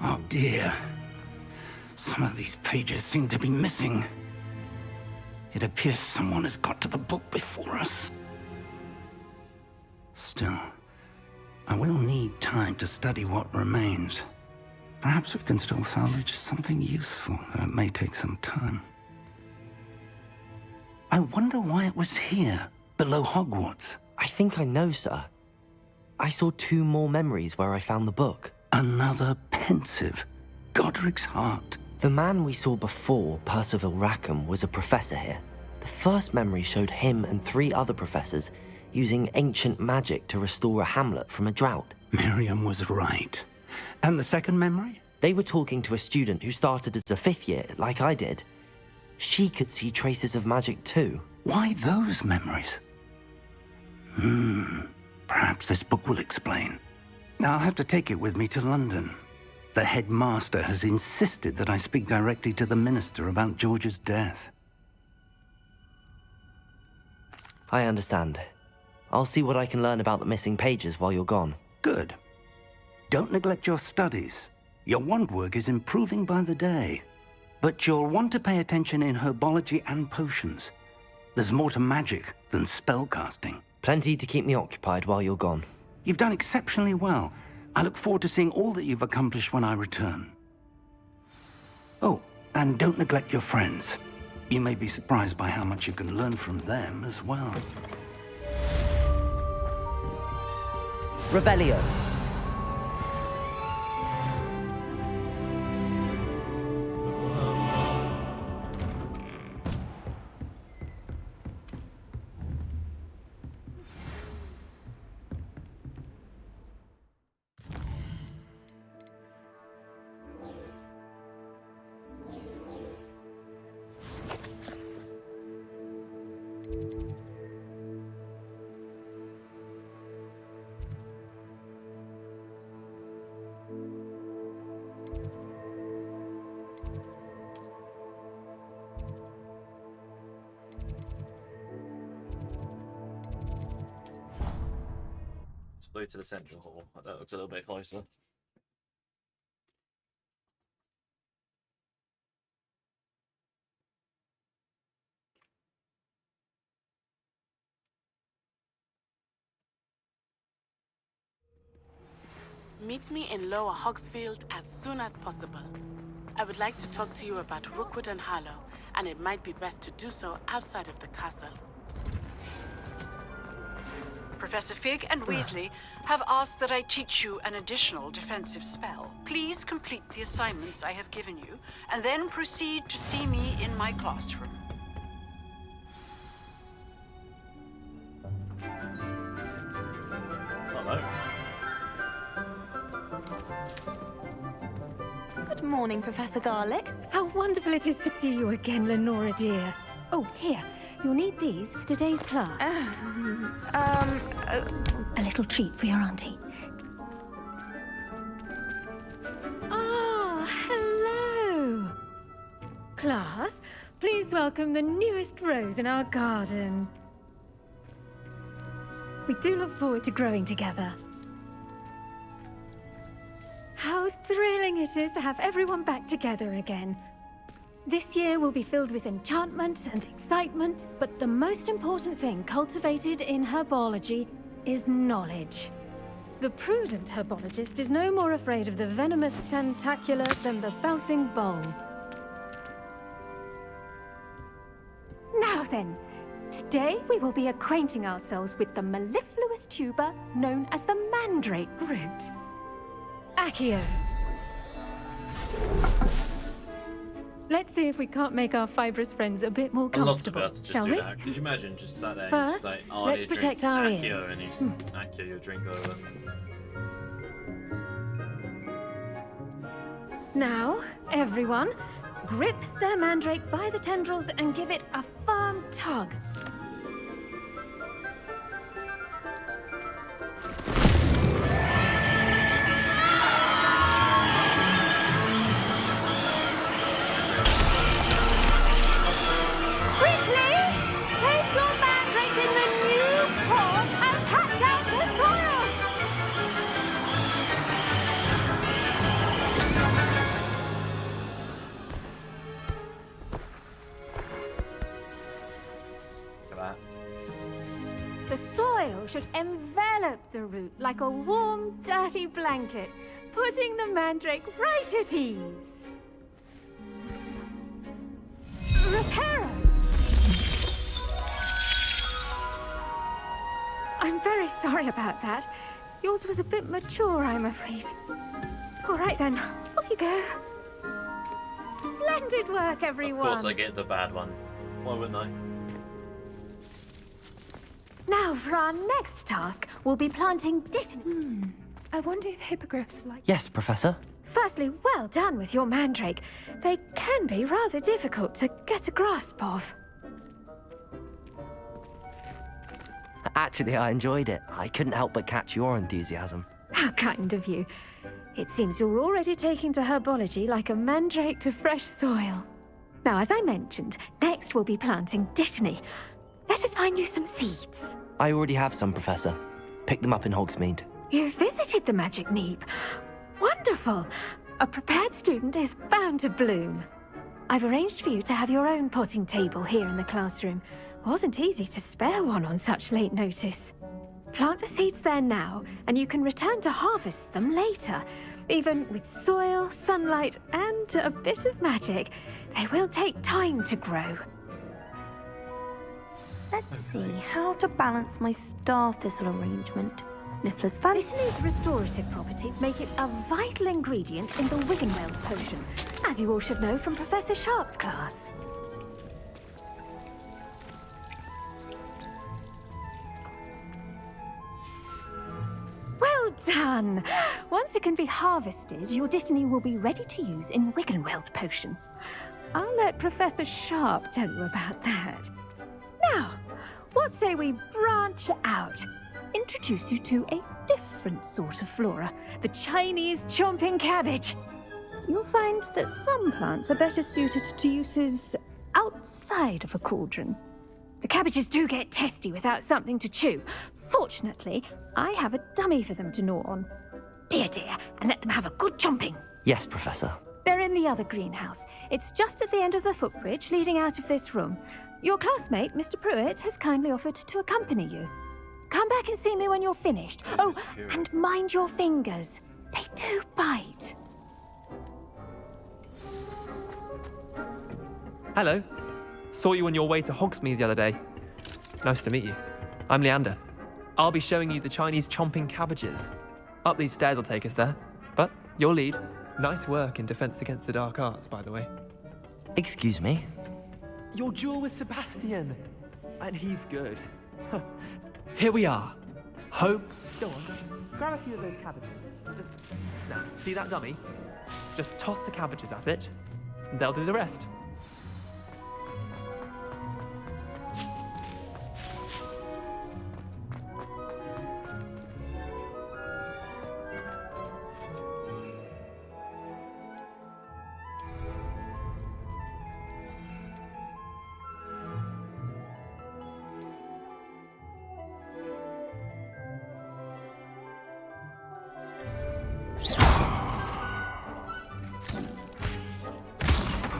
Oh dear. Some of these pages seem to be missing. It appears someone has got to the book before us. Still, I will need time to study what remains. Perhaps we can still salvage something useful, though it may take some time. I wonder why it was here, below Hogwarts. I think I know, sir. I saw 2 more memories where I found the book. Another pensive. Godric's heart. The man we saw before, Percival Rackham, was a professor here. The first memory showed him and 3 other professors using ancient magic to restore a hamlet from a drought. Miriam was right. And the second memory? They were talking to a student who started as a 5th year, like I did. She could see traces of magic too. Why those memories? Perhaps this book will explain. I'll have to take it with me to London. The headmaster has insisted that I speak directly to the minister about George's death. I understand. I'll see what I can learn about the missing pages while you're gone. Good. Don't neglect your studies. Your wand work is improving by the day. But you'll want to pay attention in herbology and potions. There's more to magic than spellcasting. Plenty to keep me occupied while you're gone. You've done exceptionally well. I look forward to seeing all that you've accomplished when I return. Oh, and don't neglect your friends. You may be surprised by how much you can learn from them as well. Revelio. Flew to the central hall. That looks a little bit closer. Meet me in Lower Hogsfield as soon as possible. I would like to talk to you about Rookwood and Harlow, and it might be best to do so outside of the castle. Professor Fig and Weasley have asked that I teach you an additional defensive spell. Please complete the assignments I have given you, and then proceed to see me in my classroom. Hello. Good morning, Professor Garlick. How wonderful it is to see you again, Lenora dear. Oh, here. You'll need these for today's class. A little treat for your auntie. Ah, hello. Class, please welcome the newest rose in our garden. We do look forward to growing together. How thrilling it is to have everyone back together again. This year will be filled with enchantment and excitement, but the most important thing cultivated in herbology is knowledge. The prudent herbologist is no more afraid of the venomous tentacular than the bouncing bowl. Now then, today we will be acquainting ourselves with the mellifluous tuber known as the mandrake root. Accio. Let's see if we can't make our fibrous friends a bit more I'd love to comfortable, be able to just shall do we? that. Could you imagine just sat there First, and just like, oh, let's protect our Accio, ears. and you just Accio your drink over. Now, everyone, grip their mandrake by the tendrils and give it a firm tug. Quickly, place your mandrake in the new pot and cut down the soil. Look at that. The soil should envelop the root like a warm, dirty blanket, putting the mandrake right at ease. Reparo! I'm very sorry about that. Yours was a bit mature, I'm afraid. All right then, off you go. Splendid work, everyone. Of course I get the bad one. Why wouldn't I? Now, for our next task, we'll be planting dittany. I wonder if hippogriffs like... Yes, Professor. Firstly, well done with your mandrake. They can be rather difficult to get a grasp of. Actually, I enjoyed it. I couldn't help but catch your enthusiasm. How kind of you. It seems you're already taking to herbology like a mandrake to fresh soil. Now, as I mentioned, next we'll be planting dittany. Let us find you some seeds. I already have some, Professor. Picked them up in Hogsmeade. You visited the Magic Neep. Wonderful! A prepared student is bound to bloom. I've arranged for you to have your own potting table here in the classroom. Wasn't easy to spare one on such late notice. Plant the seeds there now, and you can return to harvest them later. Even with soil, sunlight, and a bit of magic, they will take time to grow. Let's see how to balance my star thistle arrangement. Mifflin's fancy. Dittany's restorative properties make it a vital ingredient in the Wiggenweld potion, as you all should know from Professor Sharp's class. Well done! Once it can be harvested, your dittany will be ready to use in Wiggenweld potion. I'll let Professor Sharp tell you about that. Now, what say we branch out? Introduce you to a different sort of flora, the Chinese chomping cabbage. You'll find that some plants are better suited to uses outside of a cauldron. The cabbages do get testy without something to chew. Fortunately, I have a dummy for them to gnaw on. Be a dear and let them have a good chomping. Yes, Professor. They're in the other greenhouse. It's just at the end of the footbridge leading out of this room. Your classmate, Mr. Pruitt, has kindly offered to accompany you. Come back and see me when you're finished. Oh, and mind your fingers. They do bite. Hello. Saw you on your way to Hogsmeade the other day. Nice to meet you. I'm Leander. I'll be showing you the Chinese chomping cabbages. Up these stairs will take us there. But your lead. Nice work in Defense Against the Dark Arts, by the way. Excuse me? Your duel with Sebastian. And he's good. Here we are. Hope. Go on. Grab a few of those cabbages. Just now, see that dummy? Just toss the cabbages at it, and they'll do the rest.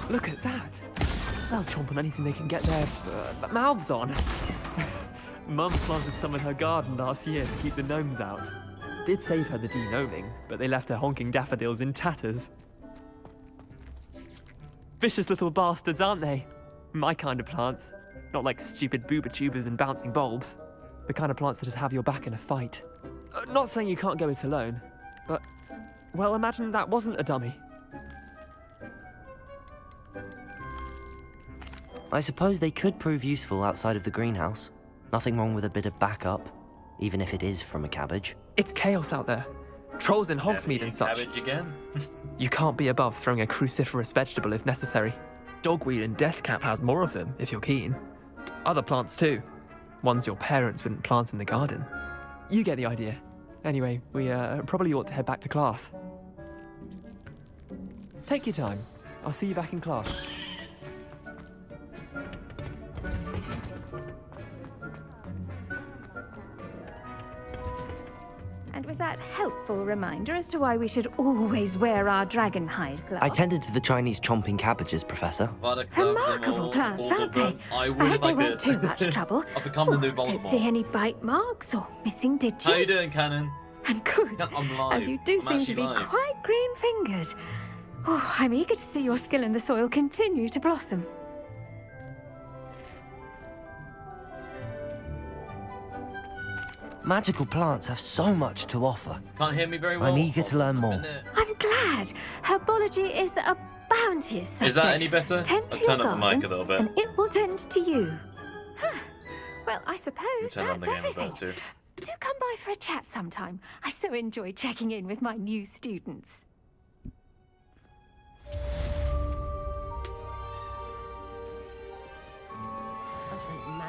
Look at that! They'll chomp on anything they can get their mouths on. Mum planted some in her garden last year to keep the gnomes out. Did save her the de-gnoming, but they left her honking daffodils in tatters. Vicious little bastards, aren't they? My kind of plants. Not like stupid booba tubers and bouncing bulbs. The kind of plants that just have your back in a fight. Not saying you can't go it alone, but, well, imagine that wasn't a dummy. I suppose they could prove useful outside of the greenhouse. Nothing wrong with a bit of backup, even if it is from a cabbage. It's chaos out there. Trolls in Hogsmeade and such. Cabbage again? You can't be above throwing a cruciferous vegetable if necessary. Dogweed and deathcap has more of them, if you're keen. Other plants too. Ones your parents wouldn't plant in the garden. You get the idea. Anyway, we probably ought to head back to class. Take your time. I'll see you back in class. And with that helpful reminder as to why we should always wear our dragon hide gloves. I tended to the Chinese chomping cabbages, Professor. Remarkable plants, aren't they? I hope they weren't too much trouble. I've become the new Don't see Voldemort. any bite marks or missing digits. How you doing, Cannon? And good, I'm live. as you do I'm seem to actually be live. quite green-fingered. Oh, I'm eager to see your skill in the soil continue to blossom. Magical plants have so much to offer. Can't hear me very well. I'm eager to learn more. I'm glad. Herbology is a bounteous subject. Is that any better? Tend I'll to turn your up the mic garden, a little bit. and it will tend to you. Huh. Well, I suppose Turn up that's the game a everything. bit too. Do come by for a chat sometime. I so enjoy checking in with my new students.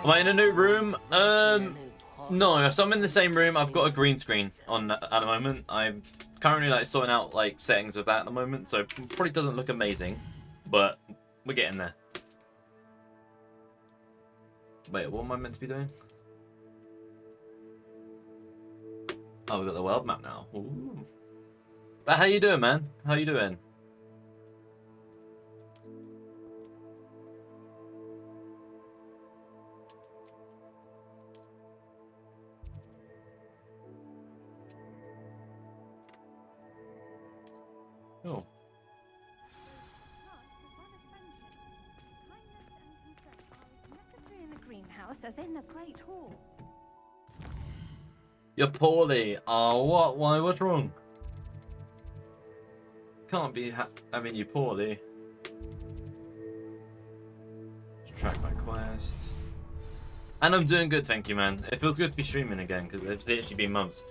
Am I in a new room? No. So I'm in the same room. I've got a green screen on at the moment. I'm currently like sorting out like settings with that at the moment, so it probably doesn't look amazing, but we're getting there. Wait, what am I meant to be doing? Oh, we got the world map now. Ooh. But how you doing, man? How you doing? Oh. Necessary in the greenhouse as in the Great Hall. You're poorly. Oh, what? Why? What's wrong? Can't be having you poorly. Track my quests. And I'm doing good, thank you, man. It feels good to be streaming again because it's literally been months.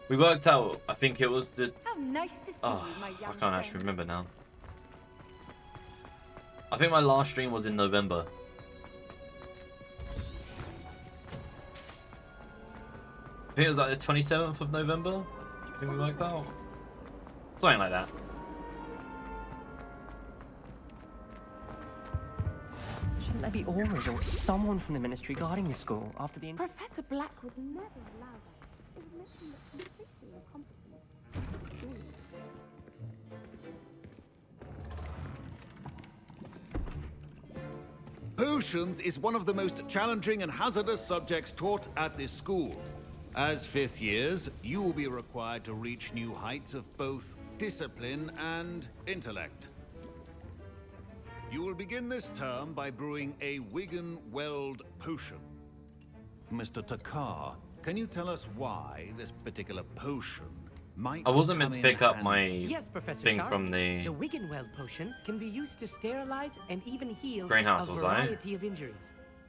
We worked out. I think it was the. How nice to see Oh, you, my young I can't actually remember now. I think my last stream was in November. I think it was like the 27th of November. I think we worked out. Something like that. Shouldn't there be Aurors or someone from the ministry guarding the school after the... Professor Black would never allow that. It would make him look completely incompetent. Potions is one of the most challenging and hazardous subjects taught at this school. As fifth years, you will be required to reach new heights of both discipline and intellect. You will begin this term by brewing a Wigan-Weld potion. Mr. Takar, can you tell us why this particular potion might I wasn't meant come to in pick up handy? my Yes, Professor thing Sharp. from the The Wiggenweld potion can be used to sterilize and even heal greenhouse, a was I? variety of injuries.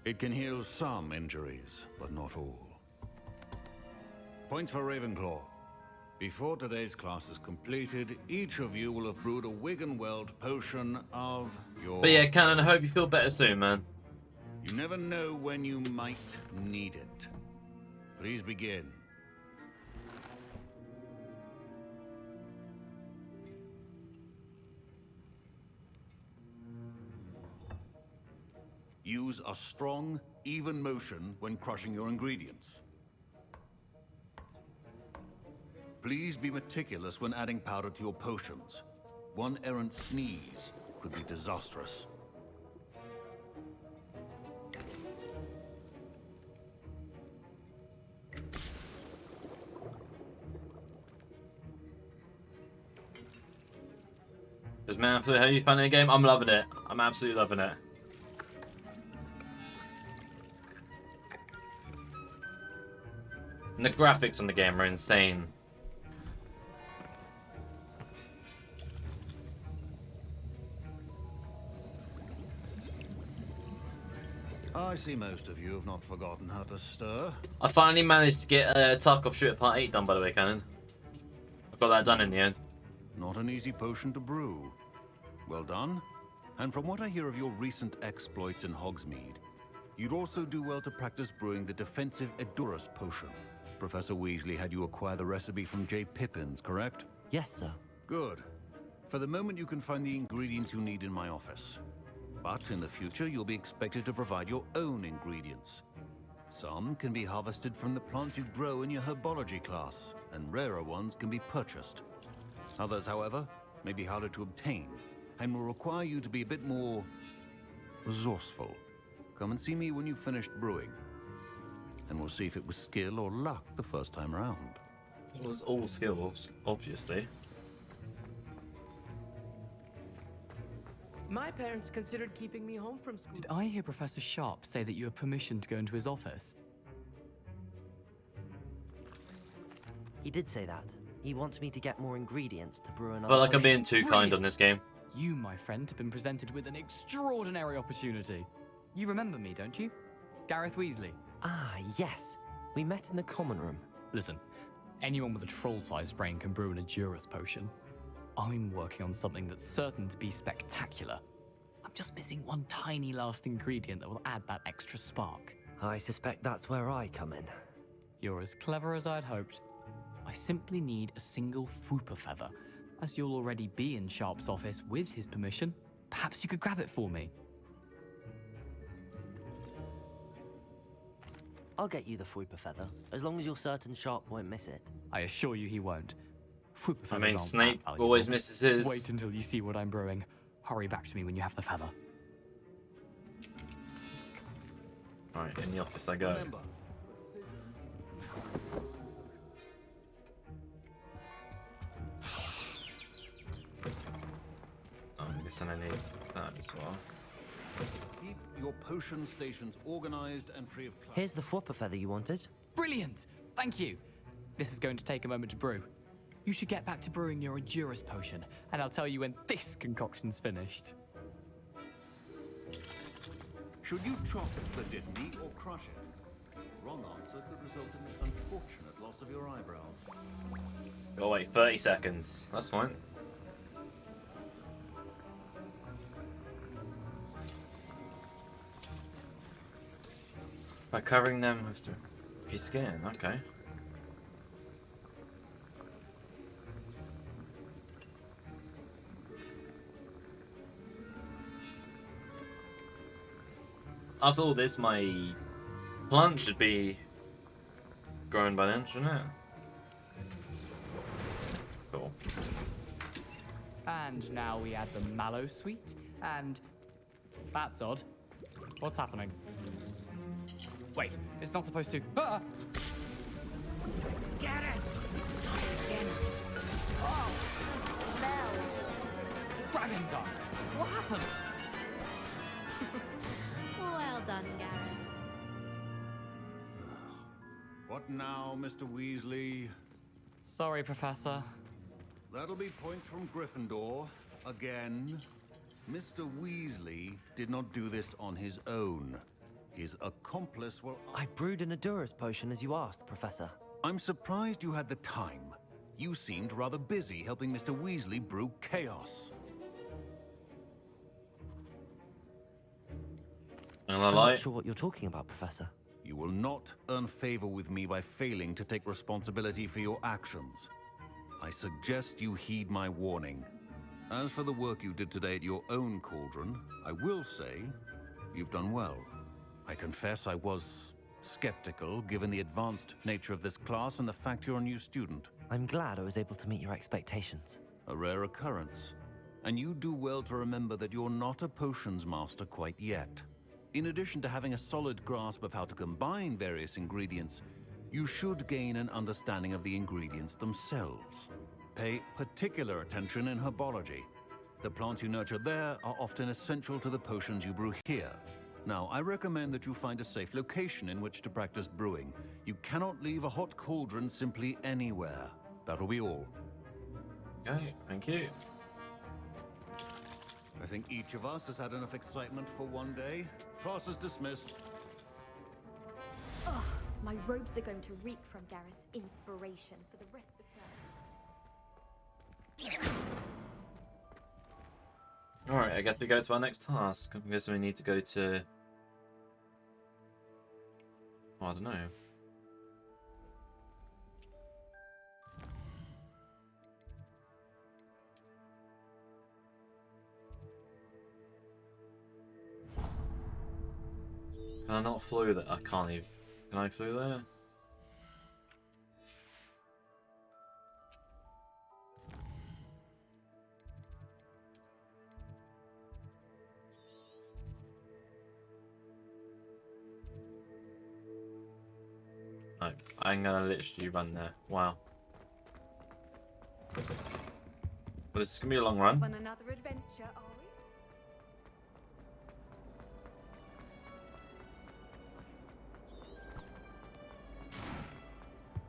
It can heal some injuries, but not all. Points for Ravenclaw. Before today's class is completed, each of you will have brewed a Wiggenweld potion of your... But yeah, Cannon, I hope you feel better soon, man. You never know when you might need it. Please begin. Use a strong, even motion when crushing your ingredients. Please be meticulous when adding powder to your potions. One errant sneeze could be disastrous. Because man, how are you finding the game? I'm loving it. I'm absolutely loving it. And the graphics on the game are insane. I see most of you have not forgotten how to stir. I finally managed to get Tarkov Shooter Part 8 done, by the way, Cannon. I got that done in the end. Not an easy potion to brew. Well done. And from what I hear of your recent exploits in Hogsmeade, you'd also do well to practice brewing the defensive Edurus potion. Professor Weasley had you acquire the recipe from J. Pippins, correct? Yes, sir. Good. For the moment, you can find the ingredients you need in my office. But in the future, you'll be expected to provide your own ingredients. Some can be harvested from the plants you grow in your herbology class, and rarer ones can be purchased. Others, however, may be harder to obtain, and will require you to be a bit more resourceful. Come and see me when you've finished brewing, and we'll see if it was skill or luck the first time around. It was all skills, obviously. My parents considered keeping me home from school. Did I hear Professor Sharp say that you have permission to go into his office? He did say that. He wants me to get more ingredients to brew another I feel like I'm potion. being too kind on this game. You, my friend, have been presented with an extraordinary opportunity. You remember me, don't you? Gareth Weasley. Ah, yes. We met in the common room. Listen, anyone with a troll-sized brain can brew an Edurus potion. I'm working on something that's certain to be spectacular. I'm just missing one tiny last ingredient that will add that extra spark. I suspect that's where I come in. You're as clever as I'd hoped. I simply need a single Fwooper feather. As you'll already be in Sharp's office with his permission, perhaps you could grab it for me. I'll get you the Fwooper feather, as long as you're certain Sharp won't miss it. I assure you he won't. Fwooper I feathers mean, aren't Snape that valuable. always misses his. Wait until you see what I'm brewing. Hurry back to me when you have the feather. Alright, in the office I go. Remember, I'm guessing I need that as well. keep your potion stations organized and free of clutter. Here's the Fwooper feather you wanted. Brilliant! Thank you. This is going to take a moment to brew. You should get back to brewing your Edurus potion, and I'll tell you when this concoction's finished. Should you chop the Dittany or crush it? Wrong answer could result in the unfortunate loss of your eyebrows. Oh wait, 30 seconds. That's fine. By covering them with the skin, okay. After all this, my plant should be grown by then, shouldn't it? Cool. And now we add the mallow sweet, and that's odd. What's happening? Wait, it's not supposed to. Ah! Get it! Get it! Oh, the smell! Dragon tongue! What happened? Well done, Gareth. What now, Mr. Weasley? Sorry, Professor. That'll be points from Gryffindor. Again. Mr. Weasley did not do this on his own. His accomplice will... I brewed an Edurus potion as you asked, Professor. I'm surprised you had the time. You seemed rather busy helping Mr. Weasley brew chaos. I'm not sure what you're talking about, Professor. You will not earn favor with me by failing to take responsibility for your actions. I suggest you heed my warning. As for the work you did today at your own cauldron, I will say you've done well. I confess I was skeptical, given the advanced nature of this class and the fact you're a new student. I'm glad I was able to meet your expectations. A rare occurrence. And you do well to remember that you're not a potions master quite yet. In addition to having a solid grasp of how to combine various ingredients, you should gain an understanding of the ingredients themselves. Pay particular attention in herbology. The plants you nurture there are often essential to the potions you brew here. Now, I recommend that you find a safe location in which to practice brewing. You cannot leave a hot cauldron simply anywhere. That'll be all. Okay, thank you. I think each of us has had enough excitement for one day. Class is dismissed. Ugh, my robes are going to reek from Gareth's inspiration for the rest of time. Alright, I guess we go to our next task. I guess we need to go to... Oh, I don't know. Can I not flew that? I can't even. Can I flew there? No, I'm gonna literally run there. Wow. But it's gonna be a long run. On another adventure, are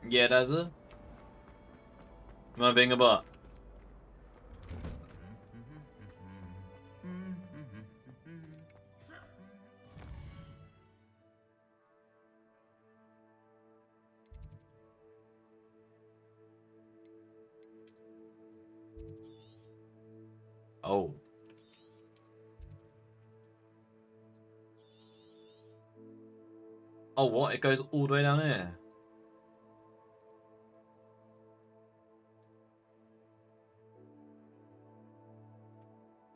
we? Yeah, that's it. Am I being a bot? Oh. Oh, what? It goes all the way down here.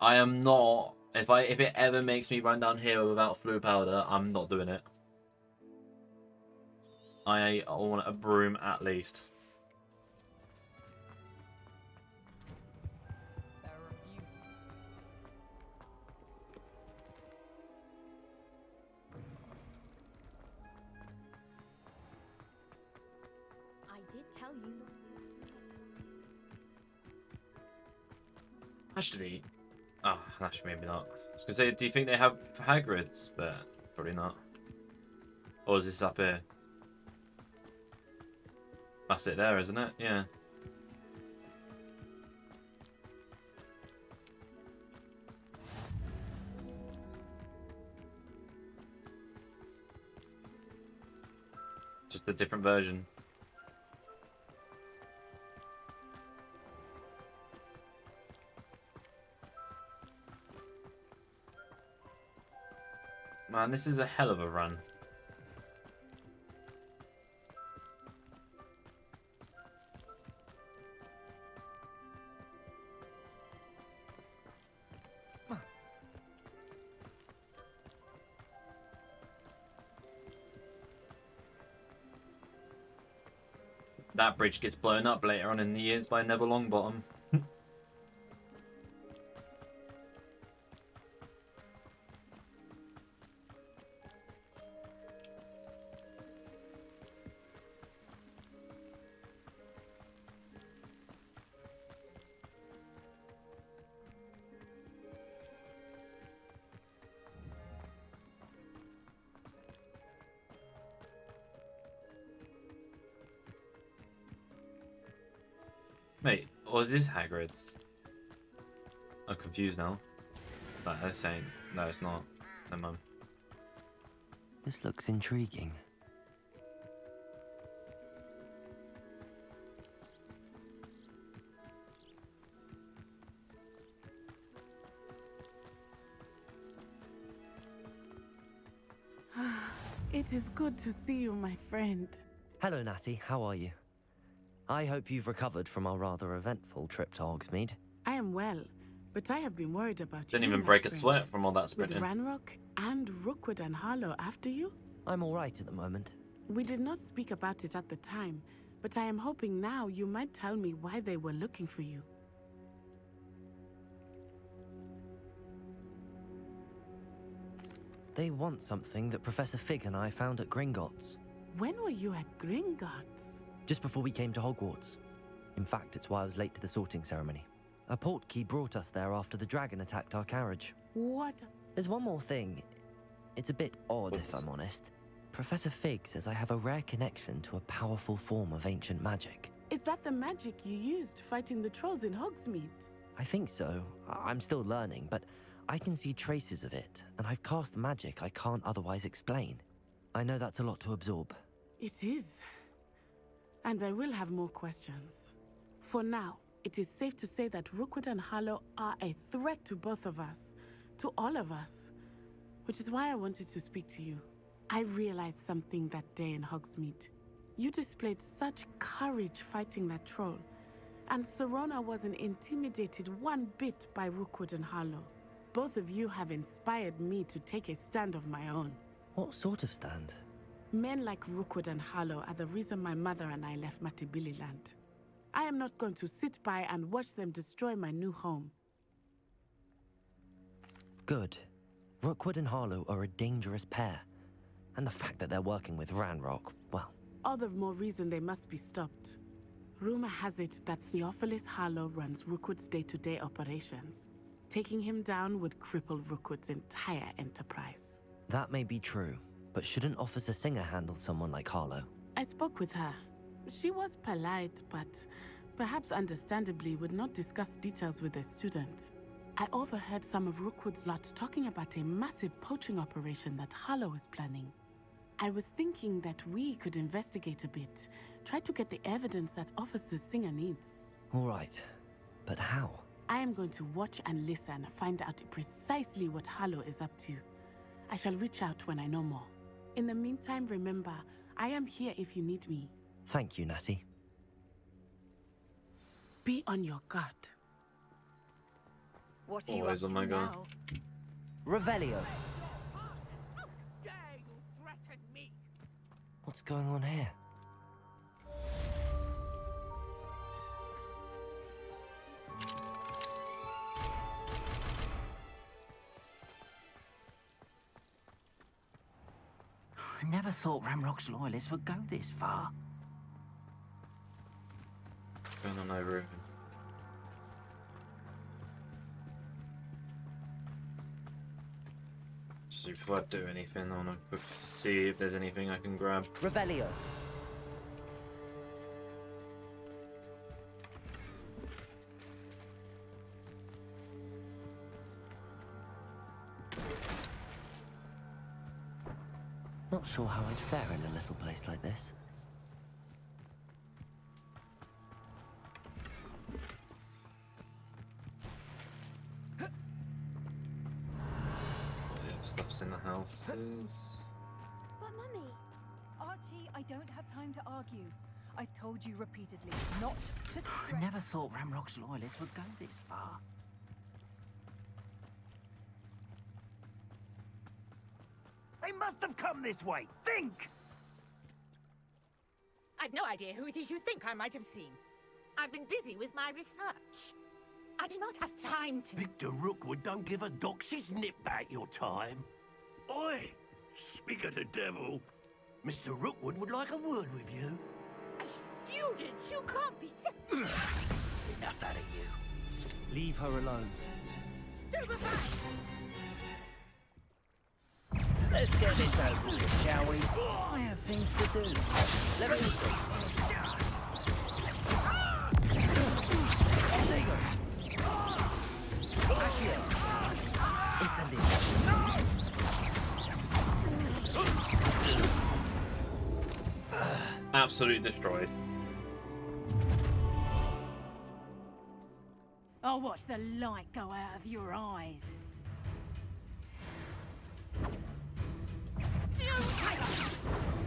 I am not. If it ever makes me run down here without flu powder, I'm not doing it. I want a broom at least. I did tell you. Actually, oh, actually maybe not. I was gonna say, do you think they have Hagrid's? But probably not. Or is this up here? That's it there, isn't it? Yeah. Just a different version. Man, this is a hell of a run. That bridge gets blown up later on in the years by Neville Longbottom. Wait, or is this Hagrid's? I'm confused now. But they're saying, no, it's not. Never mind. This looks intriguing. It is good to see you, my friend. Hello, Natty. How are you? I hope you've recovered from our rather eventful trip to Hogsmeade. I am well, but I have been worried about Didn't you, even my break a friend. sweat from all that With sprinting. Ranrock and Rookwood and Harlow after you? I'm all right at the moment. We did not speak about it at the time, but I am hoping now you might tell me why they were looking for you. They want something that Professor Fig and I found at Gringotts. When were you at Gringotts? Just before we came to Hogwarts. In fact, it's why I was late to the sorting ceremony. A portkey brought us there after the dragon attacked our carriage. What? There's one more thing. It's a bit odd, if I'm honest. Professor Fig says I have a rare connection to a powerful form of ancient magic. Is that the magic you used fighting the trolls in Hogsmeade? I think so. I'm still learning, but I can see traces of it, and I've cast magic I can't otherwise explain. I know that's a lot to absorb. It is. And I will have more questions. For now, it is safe to say that Rookwood and Harlow are a threat to both of us, to all of us, which is why I wanted to speak to you. I realized something that day in Hogsmeade. You displayed such courage fighting that troll, and Sirona wasn't intimidated one bit by Rookwood and Harlow. Both of you have inspired me to take a stand of my own. What sort of stand? Men like Rookwood and Harlow are the reason my mother and I left Matabeleland. I am not going to sit by and watch them destroy my new home. Good. Rookwood and Harlow are a dangerous pair. And the fact that they're working with Ranrock, well... All the more reason they must be stopped. Rumor has it that Theophilus Harlow runs Rookwood's day-to-day operations. Taking him down would cripple Rookwood's entire enterprise. That may be true, but shouldn't Officer Singer handle someone like Harlow? I spoke with her. She was polite, but perhaps understandably would not discuss details with a student. I overheard some of Rookwood's lot talking about a massive poaching operation that Harlow is planning. I was thinking that we could investigate a bit, try to get the evidence that Officer Singer needs. All right, but how? I am going to watch and listen, find out precisely what Harlow is up to. I shall reach out when I know more. In the meantime, remember, I am here if you need me. Thank you, Natty. Be on your guard. What are you up to now? Revelio. What's going on here? I never thought Ranrock's loyalists would go this far. What's going on over here? So before I do anything, I want to quickly see if there's anything I can grab. Revelio. Not sure how I'd fare in a little place like this. Stuff's in the houses. But Mummy... Archie, I don't have time to argue. I've told you repeatedly not to stress. I never thought Ranrock's loyalists would go this far. They must have come this way. Think! I've no idea who it is you think I might have seen. I've been busy with my research. I do not have time to... Victor Rookwood don't give a doxy's nip back your time. Oi! Speak of the devil. Mr. Rookwood would like a word with you. Students, you can't be so... Enough out of you. Leave her alone. Stupefy! Let's get this over with, shall we? I have things to do. Let me see. There you go. Accio. Incendio. Absolutely destroyed. I'll watch the light go out of your eyes.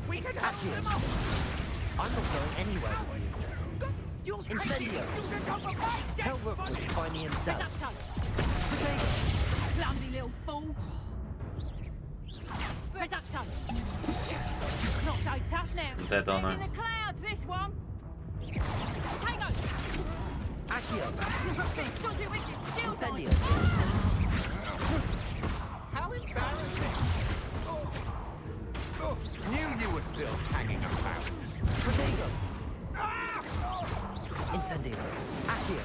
We can have them off! I'm not going anywhere with you. Incendio. Tell Rookwood to find me himself. Clumsy little fool. Reducto. Not so tough now. Dead on In her. the clouds, this one. Tango. Accio. Dodgy wind is still Incendio. How embarrassing! Knew you were still hanging about. Protego. Incendio. Accio.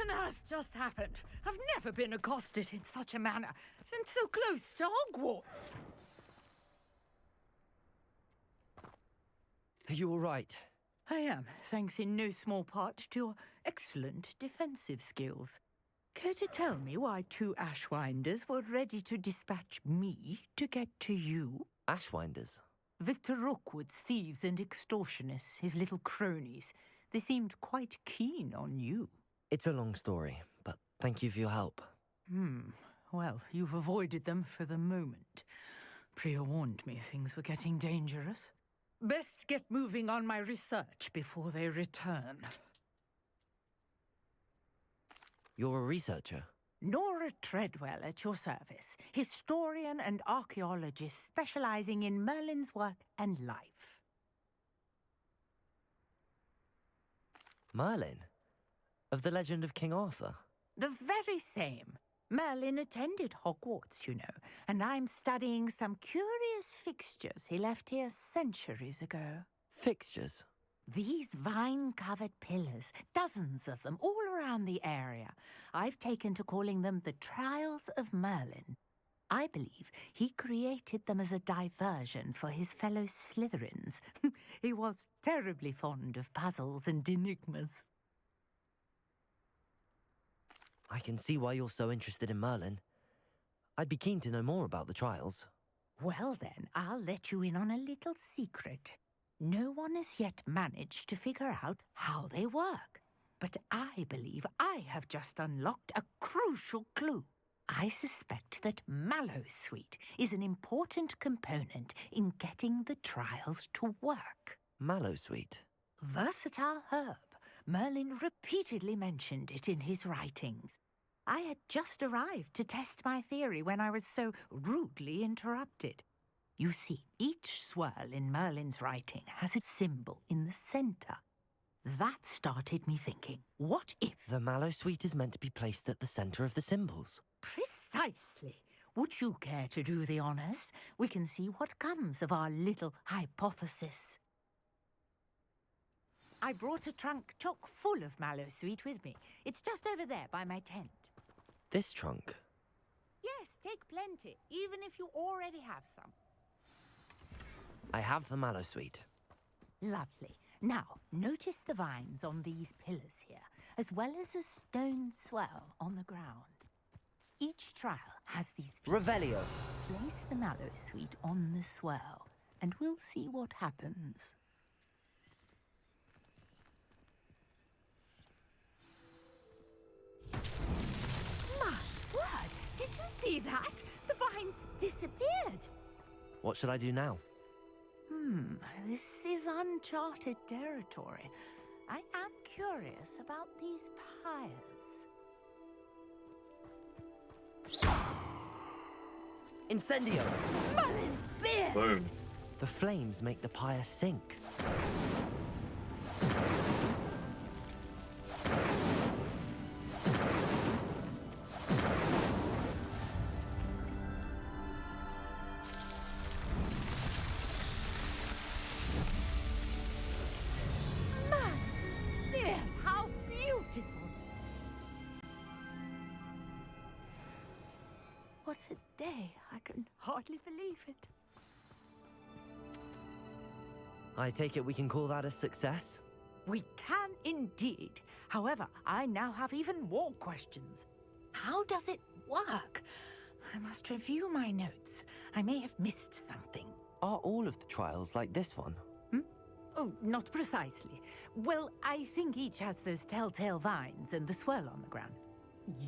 on earth just happened? I've never been accosted in such a manner, and so close to Hogwarts. Are you all right? I am, thanks in no small part to your excellent defensive skills. Care to tell me why 2 Ashwinders were ready to dispatch me to get to you? Ashwinders? Victor Rookwood's thieves and extortionists, his little cronies. They seemed quite keen on you. It's a long story, but thank you for your help. Well, you've avoided them for the moment. Priya warned me things were getting dangerous. Best get moving on my research before they return. You're a researcher? Nora Treadwell at your service, historian and archaeologist specializing in Merlin's work and life. Merlin? Of the legend of King Arthur? The very same. Merlin attended Hogwarts, you know, and I'm studying some curious fixtures he left here centuries ago. Fixtures? These vine-covered pillars, dozens of them, all around the area. I've taken to calling them the Trials of Merlin. I believe he created them as a diversion for his fellow Slytherins. He was terribly fond of puzzles and enigmas. I can see why you're so interested in Merlin. I'd be keen to know more about the trials. Well then, I'll let you in on a little secret. No one has yet managed to figure out how they work. But I believe I have just unlocked a crucial clue. I suspect that Mallowsweet is an important component in getting the trials to work. Mallowsweet? Versatile herb. Merlin repeatedly mentioned it in his writings. I had just arrived to test my theory when I was so rudely interrupted. You see, each swirl in Merlin's writing has a symbol in the center. That started me thinking, what if... The Mallowsweet is meant to be placed at the center of the symbols. Precisely. Would you care to do the honors? We can see what comes of our little hypothesis. I brought a trunk chock full of Mallowsweet with me. It's just over there by my tent. This trunk? Yes, take plenty, even if you already have some. I have the Mallowsweet. Lovely. Now, notice the vines on these pillars here, as well as a stone swirl on the ground. Each trial has these... Revelio! Place the Mallowsweet on the swirl, and we'll see what happens. My word! Did you see that? The vines disappeared! What should I do now? This is uncharted territory. I am curious about these pyres. Incendio! Merlin's beard! Boom. The flames make the pyre sink. How beautiful! What a day. I can hardly believe it. I take it we can call that a success? We can indeed. However, I now have even more questions. How does it work? I must review my notes. I may have missed something. Are all of the trials like this one? Oh, not precisely. Well, I think each has those telltale vines and the swirl on the ground.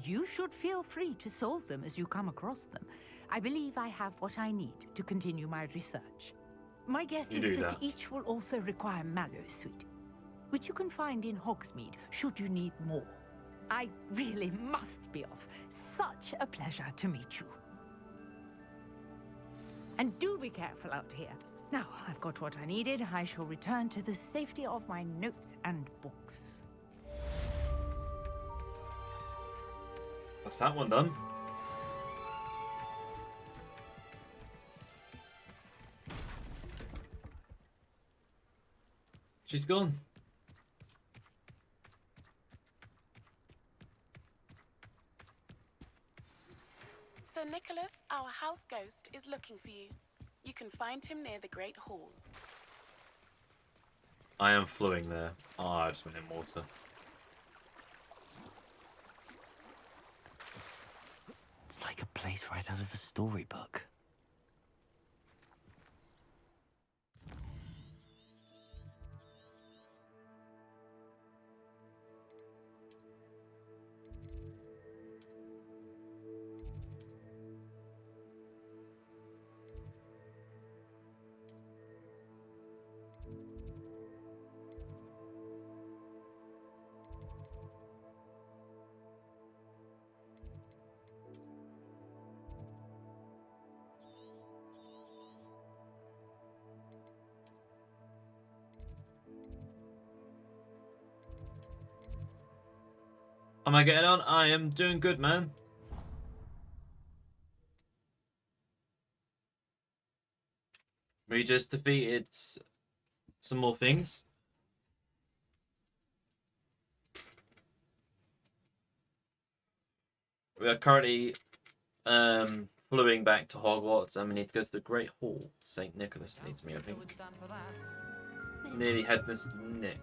You should feel free to solve them as you come across them. I believe I have what I need to continue my research. My guess is that each will also require Mallowsweet, which you can find in Hogsmeade should you need more. I really must be off. Such a pleasure to meet you. And do be careful out here. Now, I've got what I needed. I shall return to the safety of my notes and books. That's that one done. She's gone. Sir Nicholas, our house ghost, is looking for you. You can find him near the Great Hall. I am flowing there. Oh, I just went in water. It's like a place right out of a storybook. Am I getting on? I am doing good, man. We just defeated some more things. We are currently flying back to Hogwarts, and we need to go to the Great Hall. St. Nicholas needs me, I think. Nearly headless Nick.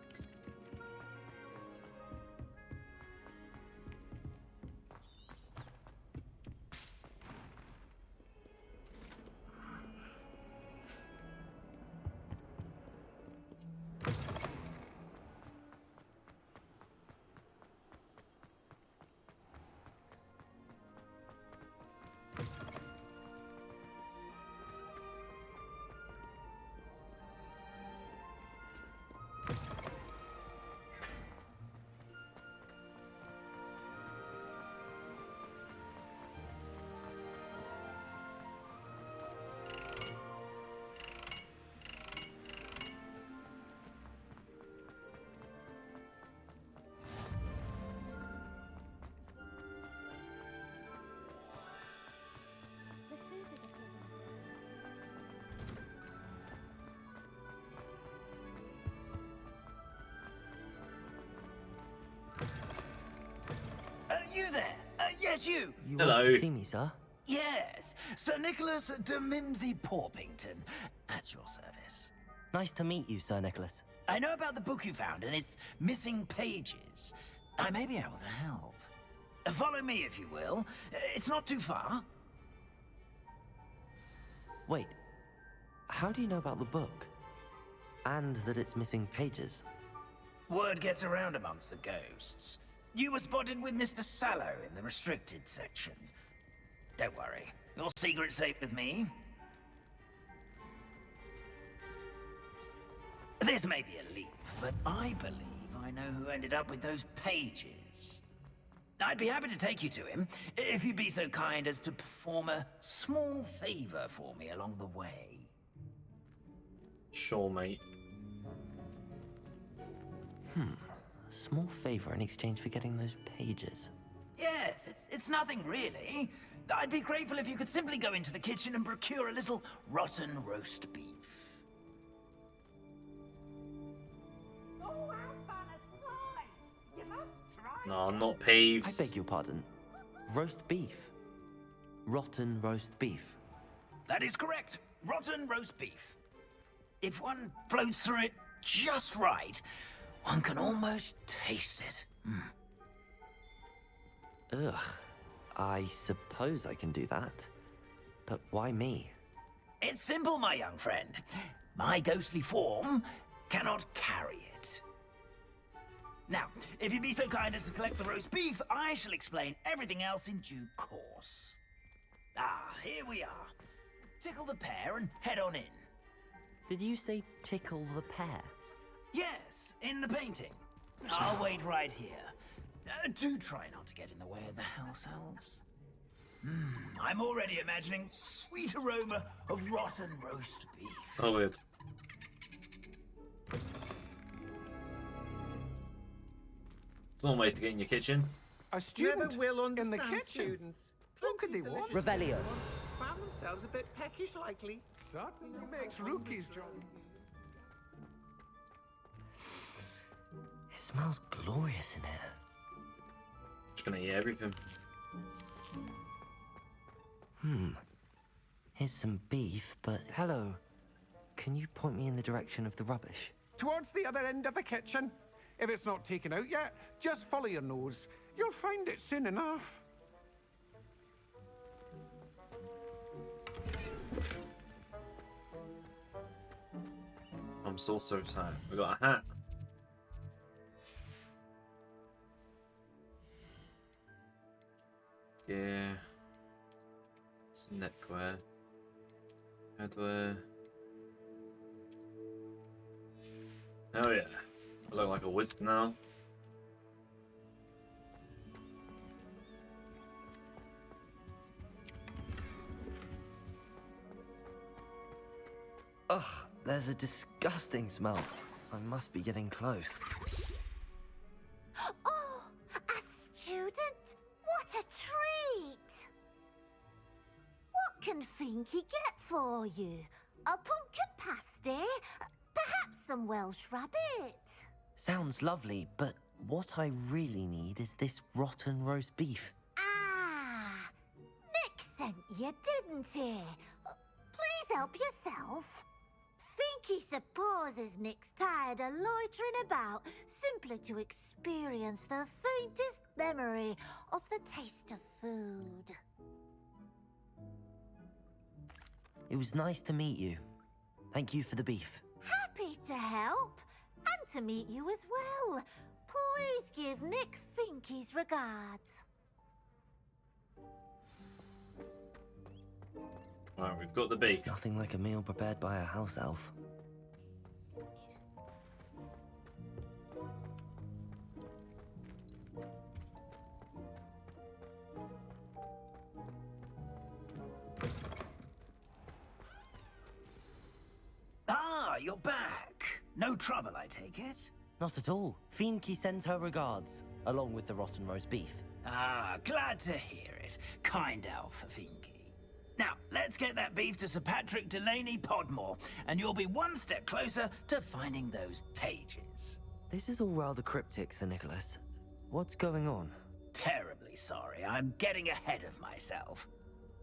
You there? Yes, you. You Hello. want to see me, sir? Yes, Sir Nicholas de Mimsy Porpington, at your service. Nice to meet you, Sir Nicholas. I know about the book you found and its missing pages. I may be able to help. Follow me, if you will. It's not too far. Wait, how do you know about the book? And that it's missing pages? Word gets around amongst the ghosts. You were spotted with Mr. Sallow in the restricted section. Don't worry, your secret's safe with me. This may be a leap, but I believe I know who ended up with those pages. I'd be happy to take you to him, if you'd be so kind as to perform a small favor for me along the way. Sure, mate. A small favor in exchange for getting those pages. Yes, it's nothing really. I'd be grateful if you could simply go into the kitchen and procure a little rotten roast beef. No, not Peeves. I beg your pardon. Roast beef. Rotten roast beef. That is correct. Rotten roast beef. If one floats through it just right, one can almost taste it. Ugh. I suppose I can do that. But why me? It's simple, my young friend. My ghostly form cannot carry it. Now, if you'd be so kind as to collect the roast beef, I shall explain everything else in due course. Ah, here we are. Tickle the pear and head on in. Did you say tickle the pear? Yes, in the painting. I'll wait right here. Do try not to get in the way of the house elves. I'm already imagining sweet aroma of rotten roast beef. Oh, weird. One way to get in your kitchen. A student Never will in the understand kitchen. students. What could they want? Revelio. Found themselves a bit peckish, likely. Certainly makes Rookie's job. It smells glorious in here. Just gonna eat everything. Here's some beef, but hello. Can you point me in the direction of the rubbish? Towards the other end of the kitchen. If it's not taken out yet, just follow your nose. You'll find it soon enough. I'm so sad. We got a hat. Yeah. Some neckwear. Headwear. Oh yeah. I look like a wizard now. Ugh, there's a disgusting smell. I must be getting close. Oh, a student? What a treat! What can Finky get for you? A pumpkin pasty? Perhaps some Welsh rabbit? Sounds lovely, but what I really need is this rotten roast beef. Ah, Nick sent you, didn't he? Please help yourself. Finky supposes Nick's tired of loitering about simply to experience the faintest memory of the taste of food. It was nice to meet you. Thank you for the beef. Happy to help, and to meet you as well. Please give Nick Finky's regards. Alright, we've got the beef. It's nothing like a meal prepared by a house elf. Ah, you're back. No trouble, I take it? Not at all. Finky sends her regards, along with the rotten roast beef. Ah, glad to hear it. Kind elf for Finky. Now, let's get that beef to Sir Patrick Delaney Podmore, and you'll be one step closer to finding those pages. This is all rather cryptic, Sir Nicholas. What's going on? Terribly sorry, I'm getting ahead of myself.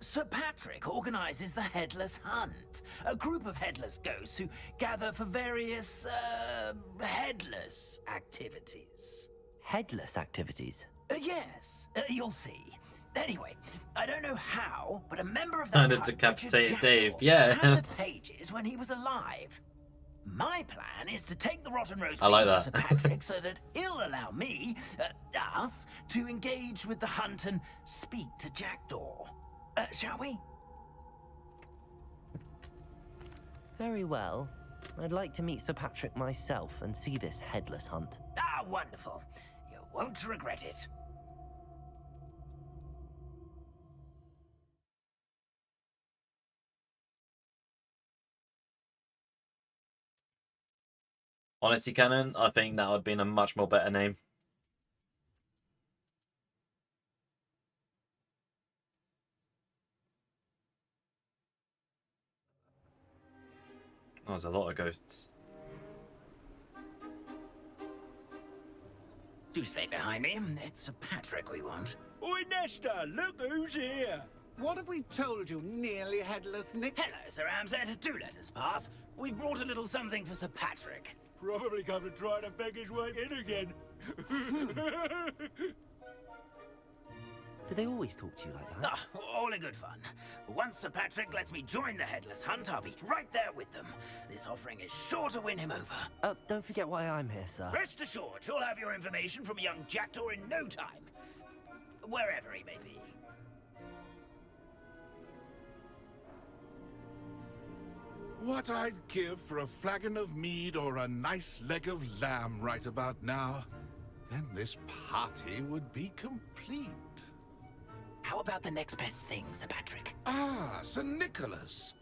Sir Patrick organizes the Headless Hunt, a group of headless ghosts who gather for various, headless activities. Headless activities? Yes, you'll see. Anyway, I don't know how, but a member of that And a type, decapitated Richard Dave, Jackdaw, yeah. had the pages when he was alive. My plan is to take the rotten roast I like beef that. to Sir Patrick so that he'll allow me, us, to engage with the hunt and speak to Jackdaw. Shall we? Very well. I'd like to meet Sir Patrick myself and see this headless hunt. Ah, wonderful. You won't regret it. Honestly, Canon, I think that would have been a much more better name. Oh, there's a lot of ghosts. Do stay behind me. It's Sir Patrick we want. Oi, Nesta, look who's here. What have we told you, nearly headless Nick? Hello, Sir Ramsed. Do let us pass. We've brought a little something for Sir Patrick. Probably come to try to beg his way in again. Do they always talk to you like that? Ah, all in good fun. Once Sir Patrick lets me join the Headless Hunt, I'll be right there with them. This offering is sure to win him over. Don't forget why I'm here, sir. Rest assured, you'll have your information from young Jackdaw in no time. Wherever he may be. What I'd give for a flagon of mead or a nice leg of lamb right about now, then this party would be complete. How about the next best thing, Sir Patrick? Ah, Sir Nicholas.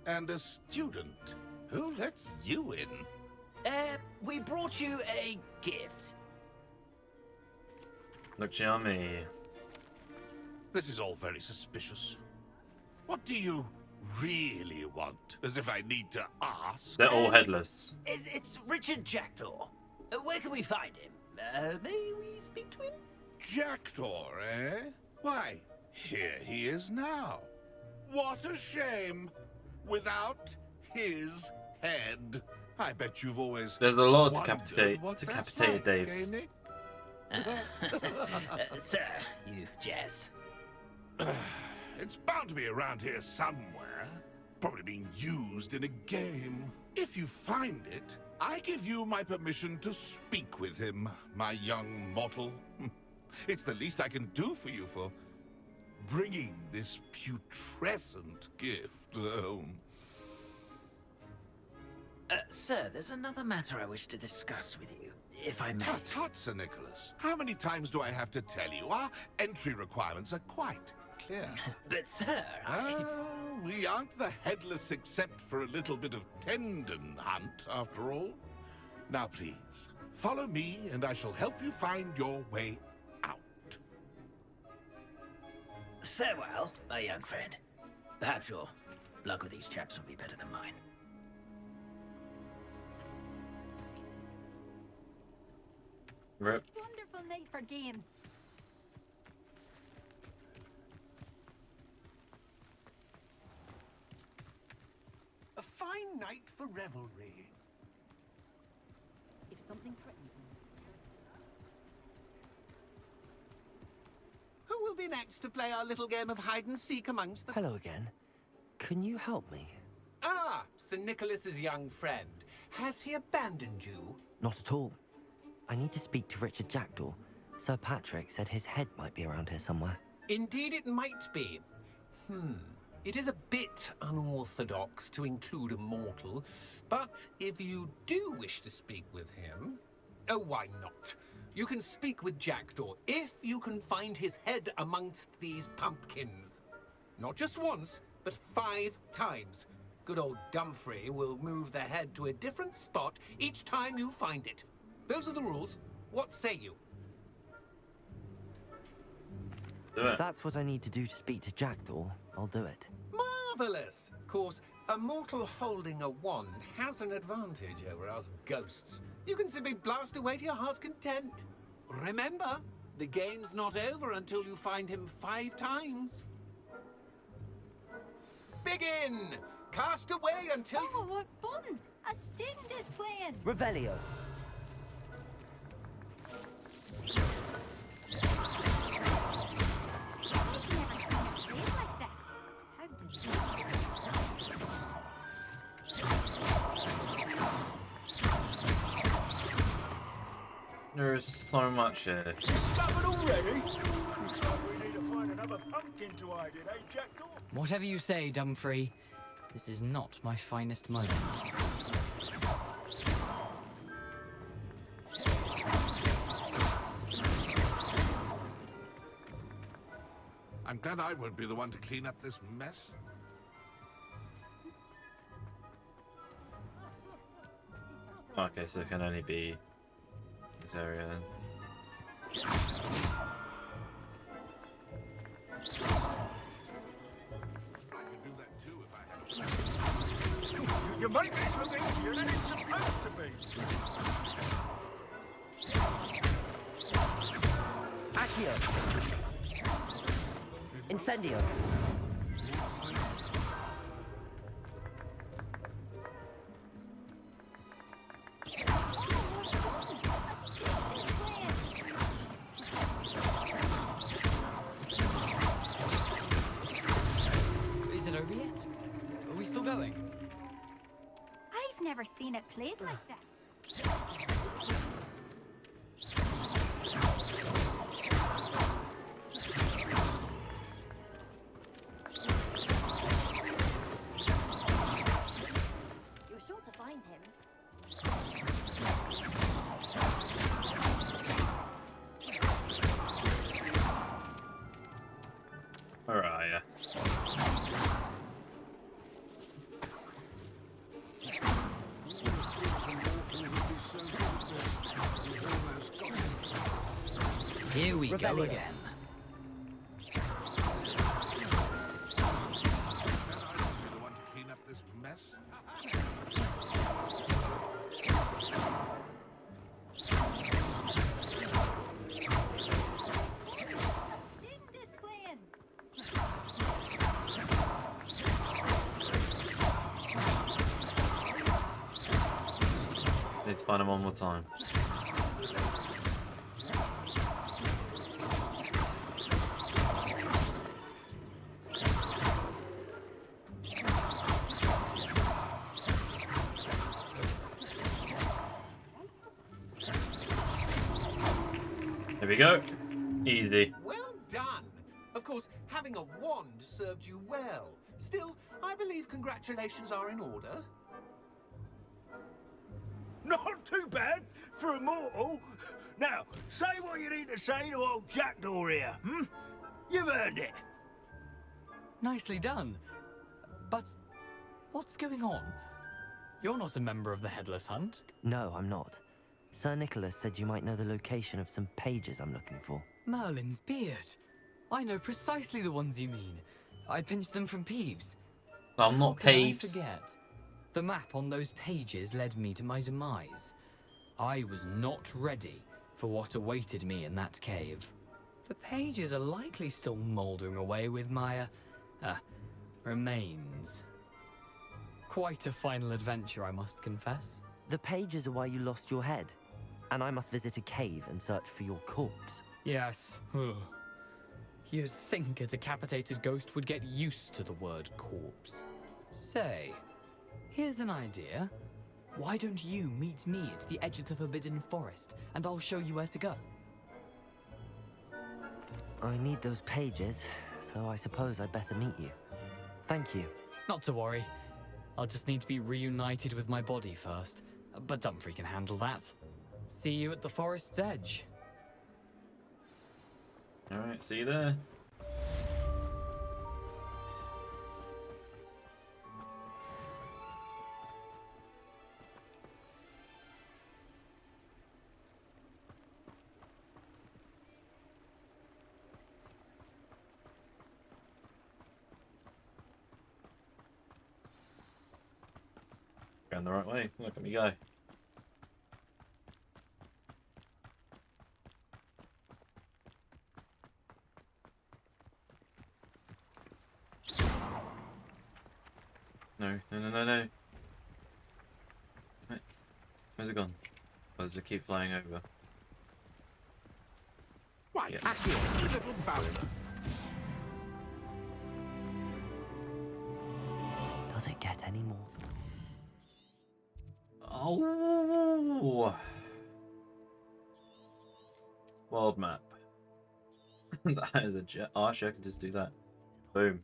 And a student. Who let you in? We brought you a gift. Look yummy. This is all very suspicious. What do you really want? As if I need to ask. They're all headless. It's Richard Jackdaw. Where can we find him? May we speak to him? Jackdaw, eh? Why, here he is now. What a shame. Without his head. I bet you've always There's a lot of wondered decapitated what that's decapitated like, Daves. ain't it? Sir, you jest. It's bound to be around here somewhere. Probably being used in a game. If you find it, I give you my permission to speak with him, my young mortal. It's the least I can do for you for bringing this putrescent gift home. Sir, there's another matter I wish to discuss with you, if I may. Tut, tut, Sir Nicholas. How many times do I have to tell you? Our entry requirements are quite clear. But, sir, we aren't the headless except for a little bit of tendon hunt, after all. Now, please, follow me, and I shall help you find your way out. Farewell, my young friend. Perhaps your luck with these chaps will be better than mine. Rip. Wonderful night for games. A fine night for revelry. If something threatened them. Who will be next to play our little game of hide and seek amongst the... Hello again. Can you help me? Ah, Sir Nicholas's young friend. Has he abandoned you? Not at all. I need to speak to Richard Jackdaw. Sir Patrick said his head might be around here somewhere. Indeed it might be. It is a bit unorthodox to include a mortal, but if you do wish to speak with him... Oh, why not? You can speak with Jackdaw if you can find his head amongst these pumpkins. Not just once, but 5 times. Good old Dumfrey will move the head to a different spot each time you find it. Those are the rules. What say you? If that's what I need to do to speak to Jackdaw, I'll do it. Marvelous! Of course, a mortal holding a wand has an advantage over us ghosts. You can simply blast away to your heart's content. Remember, the game's not over until you find him 5 times. Begin! Cast away until... Oh, what fun! A student is playing! Revelio. There's so much here. Stop it already? Looks like we need to find another pumpkin to hide in, eh, Jackdaw? Whatever you say, Dumfrey. This is not my finest moment. I'm glad I won't be the one to clean up this mess. Okay, so it can only be this area then. You make this look easier than it's supposed to be. Accio. Incendio. Is it over yet? Are we still going? I've never seen it played like that. You're sure to find him. Alright, yeah. Here we go again. find him one more time. There we go. Easy. Well done. Of course, having a wand served you well. Still, I believe congratulations are in order. Not too bad for a mortal. Now, say what you need to say to old Jackdaw here, hmm? You've earned it. Nicely done. But what's going on? You're not a member of the Headless Hunt. No, I'm not. Sir Nicholas said you might know the location of some pages I'm looking for. Merlin's beard. I know precisely the ones you mean. I pinched them from Peeves. I'm not How can I Peeves. forget? The map on those pages led me to my demise. I was not ready for what awaited me in that cave. The pages are likely still mouldering away with my, remains. Quite a final adventure, I must confess. The pages are why you lost your head, and I must visit a cave and search for your corpse. Yes. You'd think a decapitated ghost would get used to the word corpse. Say, here's an idea. Why don't you meet me at the edge of the Forbidden Forest, and I'll show you where to go? I need those pages, so I suppose I'd better meet you. Thank you. Not to worry. I'll just need to be reunited with my body first. But Dumfries can handle that. See you at the forest's edge. Alright, see you there. Going the right way. Look at me go. No. Wait. Where's it gone? Or does it keep flying over? Right, Yeah. here, little bounder. Does it get any more? Oh! World map. That is a jet. Oh, actually, I can just do that. Boom.